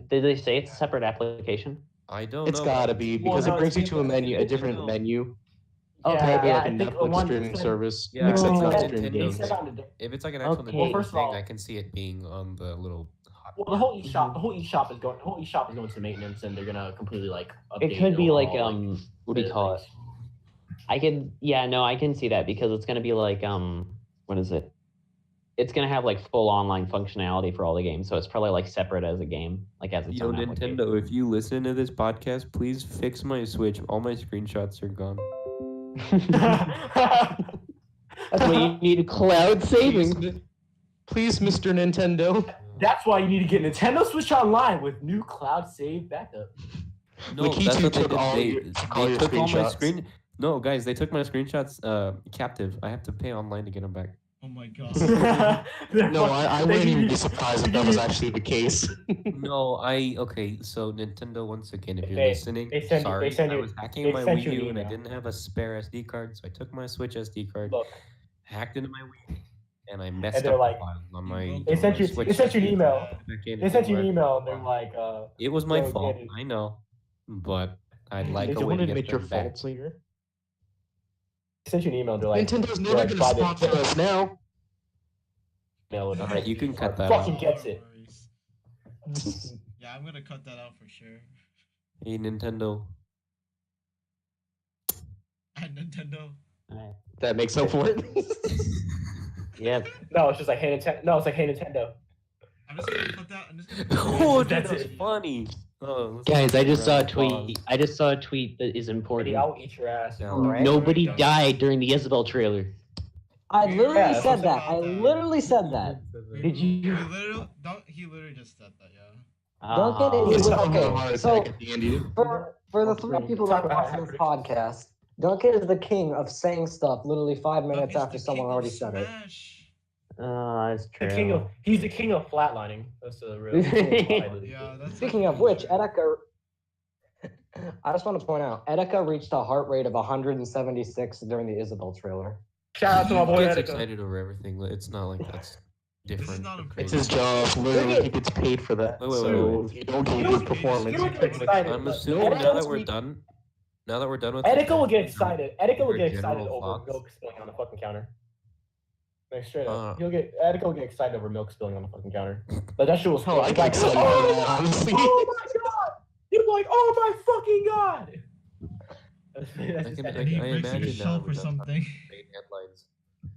did they say it's a separate application?
I don't
It's
know.
gotta be
Well,
because
no,
it brings you
it's
to a menu, a
Nintendo.
different menu.
Okay,
Maybe
yeah,
like a
I think
Netflix
one
streaming
said-
service.
Yeah,
except
no,
not
Nintendo-
streaming
They
games.
said on the-
If it's like an actual
Okay.
Nintendo
Well,
first of
thing,
all-
I can see it being on the little. Hot
Well, the whole eShop is going to maintenance, and they're gonna completely like.
It
update
could be like
overall,
what do you call it? I can see that because it's gonna be like what is it? It's gonna have like full online functionality for all the games, so it's probably like separate as a game, like as its
Yo,
own application.
Nintendo, if you listen to this podcast, please fix my Switch. All my screenshots are gone.
That's why you need cloud saving.
Please, Mr. Nintendo.
That's why you need to get Nintendo Switch Online with new cloud save backup.
No,
Lakitu
that's what they
took
did.
all
They,
your- took all
they
your
took all my
screenshots.
screen. No, guys, they took my screenshots captive. I have to pay online to get them back.
Oh my god.
No, I wouldn't even be surprised if that was actually the case.
No, okay. So Nintendo, once again, if you're
They-
listening,
they send you-
sorry,
they send
I
you-
was hacking
they
my
sent
Wii
you an
U and I
email.
didn't have a spare SD card, so I took my Switch SD card,
Look,
hacked into my Wii, and I messed
And they're
up
like-
the files on my.
they
on
sent
my
you.
Switch
They sent you an
SD
email.
card back in
They sent you an
somewhere.
email, and they're like,
It was my
Go
fault.
get it.
I know, but I'd like
They
a
don't
way
want
to
to
get
admit your
them back.
faults here.
they sent you an email. They're like,
Nintendo's
they're
never
like,
gonna
"Buy this."
sponsor us now.
Email it.
Alright, you can cut that
Fucking
out.
gets it.
Yeah, I'm gonna cut that out for sure.
Hey Nintendo.
At Nintendo.
Alright.
That makes up for it.
Yep.
No, it's just like hey Nintendo. No, it's like hey Nintendo.
I'm just gonna put that. I'm just gonna.
Oh,
That's
that's
it.
funny. Oh, let's
Guys, I just saw a
round of applause.
tweet. I just saw a tweet that is
Brady,
important.
I'll eat your ass.
Yeah.
Alright.
Nobody died during the Isabel trailer.
I
Yeah,
literally
that's
said that.
about
I
that.
literally said that.
Did you?
He literally just said that, yeah.
Don't get
Ah.
it.
It's
Okay,
a heart
so-
attack at the end, dude.
For the three people that watch this podcast, Duncan is the king of saying stuff literally 5 minutes
He's
after
the
someone
king of
already said it.
Smash.
That's true.
He's the king of flatlining. That's the real.
Yeah, that's
Speaking of which, Edeka, I just want to point out, Edeka reached a heart rate of 176 during the Isabel trailer.
Shout out to my boy
He gets
Edeka.
excited over everything. It's not like that's different.
not
or
a-
It's
crazy.
his job. Literally, he gets paid for that.
Wait, wait,
so
wait, wait.
if you don't give
You
his
know-
performance,
you know
you
what's
can't like-
exciting?
I'm
But
assuming
Edeka
now
was
that we're
re-
done. Now that we're done with
Edeka will get
this,
excited. Edeka will
your
get excited
general
over
thoughts?
milk spilling on the fucking counter. Like straight up,
Uh.
Edeka will get excited over milk spilling on the fucking counter. Like that shit was
Hell, I'd
like,
like some
oh,
of that, honestly.
oh my god! You're like, oh my fucking god! That's
I can-
just-
And he
I
breaks
imagine
his
now
shell
we're
for
done
something.
main headlines.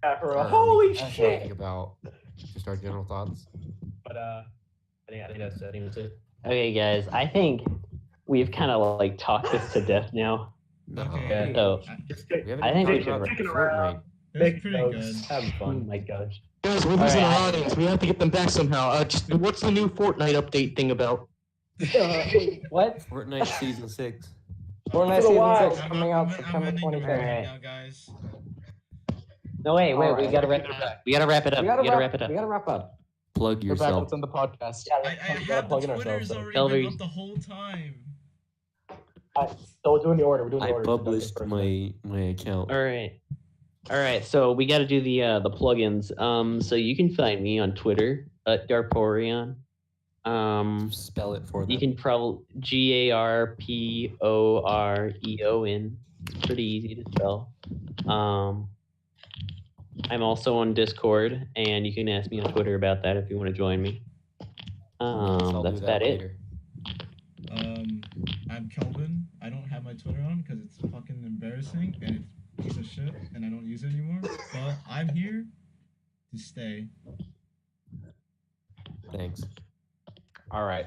Yeah, for a
Are we
holy
talking
shit!
about just our general thoughts.
But I think that's it.
Okay, guys, I think we've kind of like talked this to death now.
No.
Okay.
So,
Just
We haven't
I think
even
we
talked
should-
about
Kicking around.
Fortnite.
It's pretty good.
notes, having
oh
fun.
my gosh.
Guys, we're losing
Alright,
our audience. We have to get them back somehow. Just what's the new Fortnite update thing about?
What?
Fortnite season 6.
Fortnite
It's been a while.
Season 6 coming out
I'm
September
ending the
25th.
recording
Alright.
now, guys.
No, wait, we
Alright.
gotta wrap it up. We gotta wrap it up.
We
We
gotta
gotta wrap it up.
We gotta wrap up.
Plug
We're back.
yourself.
Let's end the podcast.
Yeah,
I
let's
had the
plug in
Twitters
ourselves.
already
Ellery.
been up the whole time.
So we're doing the order. We're doing the
I
order.
published
First.
my account.
All right. So we got to do the plugins. So you can find me on Twitter at Garporion.
Spell it for them.
You can probably GARPOREON. Pretty easy to spell. I'm also on Discord, and you can ask me on Twitter about that if you want to join me.
I'll
That's
do
about
that
it.
later.
I'm Kelvin. I don't have my Twitter on because it's fucking embarrassing and it's a piece of shit, and I don't use it anymore. But I'm here to stay.
Thanks.
All right.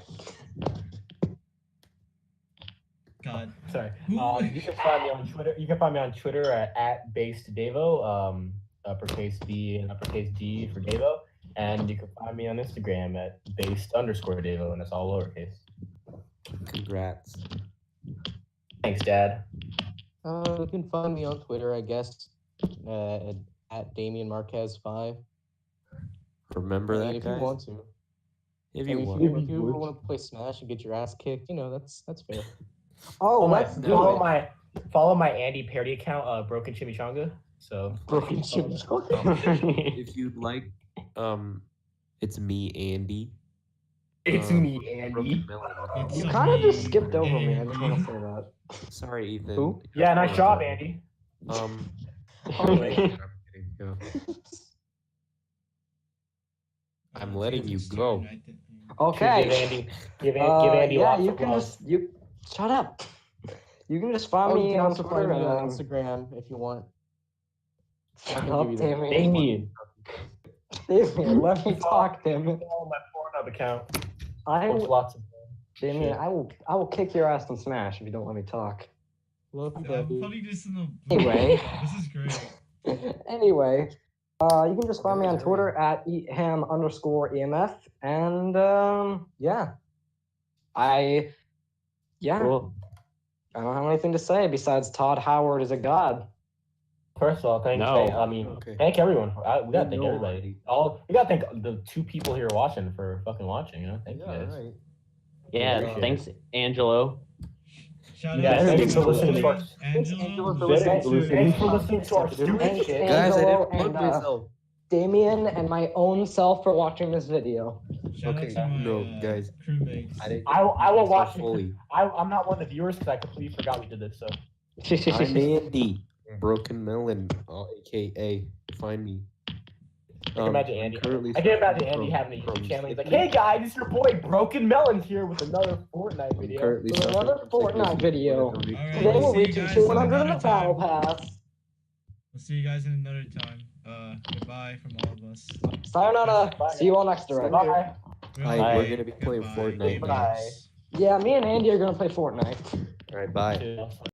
God.
Sorry.
Who-
You can find me on Twitter. You can find me on Twitter at @basedavo, uppercase B and uppercase D for Davo, and you can find me on Instagram at @based_Davo, and it's all lowercase.
Congrats.
Thanks, Dad.
You can find me on Twitter, I guess, at Damian Marquez 5.
Remember that,
if
guys?
you want to.
If
And
you
if
want.
you, if you want to play Smash and get your ass kicked, that's fair.
Oh, let's do it.
Follow my Andy Parody account, Broken Chimichanga. So
Broken
If you'd like, it's me, Andy.
it's
Um,
me, Andy.
Broken Melon.
It's
You
so
kind of just
mean,
skipped over me. I just want
Andy.
to say that.
Sorry, Ethan.
Who?
Yeah, nice job, Andy.
Um. I'm letting you go.
Okay.
Give Andy. Give Andy.
yeah,
lots
you
of
can
love.
just shut up. You can just find
Oh, you
me
can
on
also
Twitter
find me on
and
Instagram if you want.
shut
can
up,
give you that.
Damien. Damien, let me talk, Damien.
Follow my Pornhub account.
I
Post
will,
lots of
Damien,
shit.
I will kick your ass in Smash if you don't let me talk.
Love you,
I'm
baby.
putting this in the.
Anyway.
This is great.
Anyway, you can just find me on Twitter at eatham_EMF, and yeah,
Cool.
I don't have anything to say besides Todd Howard is a god.
First of all, thank
No.
Okay.
thank everyone. We gotta thank
No.
everybody. We gotta thank the 2 people here watching for fucking watching. Thank you guys.
Right.
Yeah,
Appreciate
thanks, Angelo.
Shout
Yeah,
out
thanks
to
for listening to our-
Angelo.
Thanks for listening to our stupid
Thanks,
shit.
Guys, I
Angelo
didn't plug
and
myself.
Damien and my own self for watching this video.
Shout
Okay,
out to my
no, guys.
crewmates.
I didn't.
I will watch it.
fully.
I'm not one of the viewers because I completely forgot we did this. So
I'm Andy. Broken Melon, aka find me.
I can imagine Andy.
Currently
I can imagine
suffering
Andy
from-
having a
from
YouTube channel. He's like,
sickness.
"Hey guys, it's your boy Broken Melon here with another Fortnite
I'm
video."
currently
With
suffering
another
from
Fortnite
sickness.
video.
Alright,
Today
we'll
we're
see you
reaching
guys
200 in the
another
battle
time.
pass.
We'll see you guys in another time. Goodbye from all of us.
Sayonara.
Bye.
See you all next direct.
Bye.
Hi,
Bye.
we're gonna be playing
Goodbye.
Fortnite.
Bye.
Yeah, me and Andy are gonna play Fortnite.
All right, bye.
Yeah.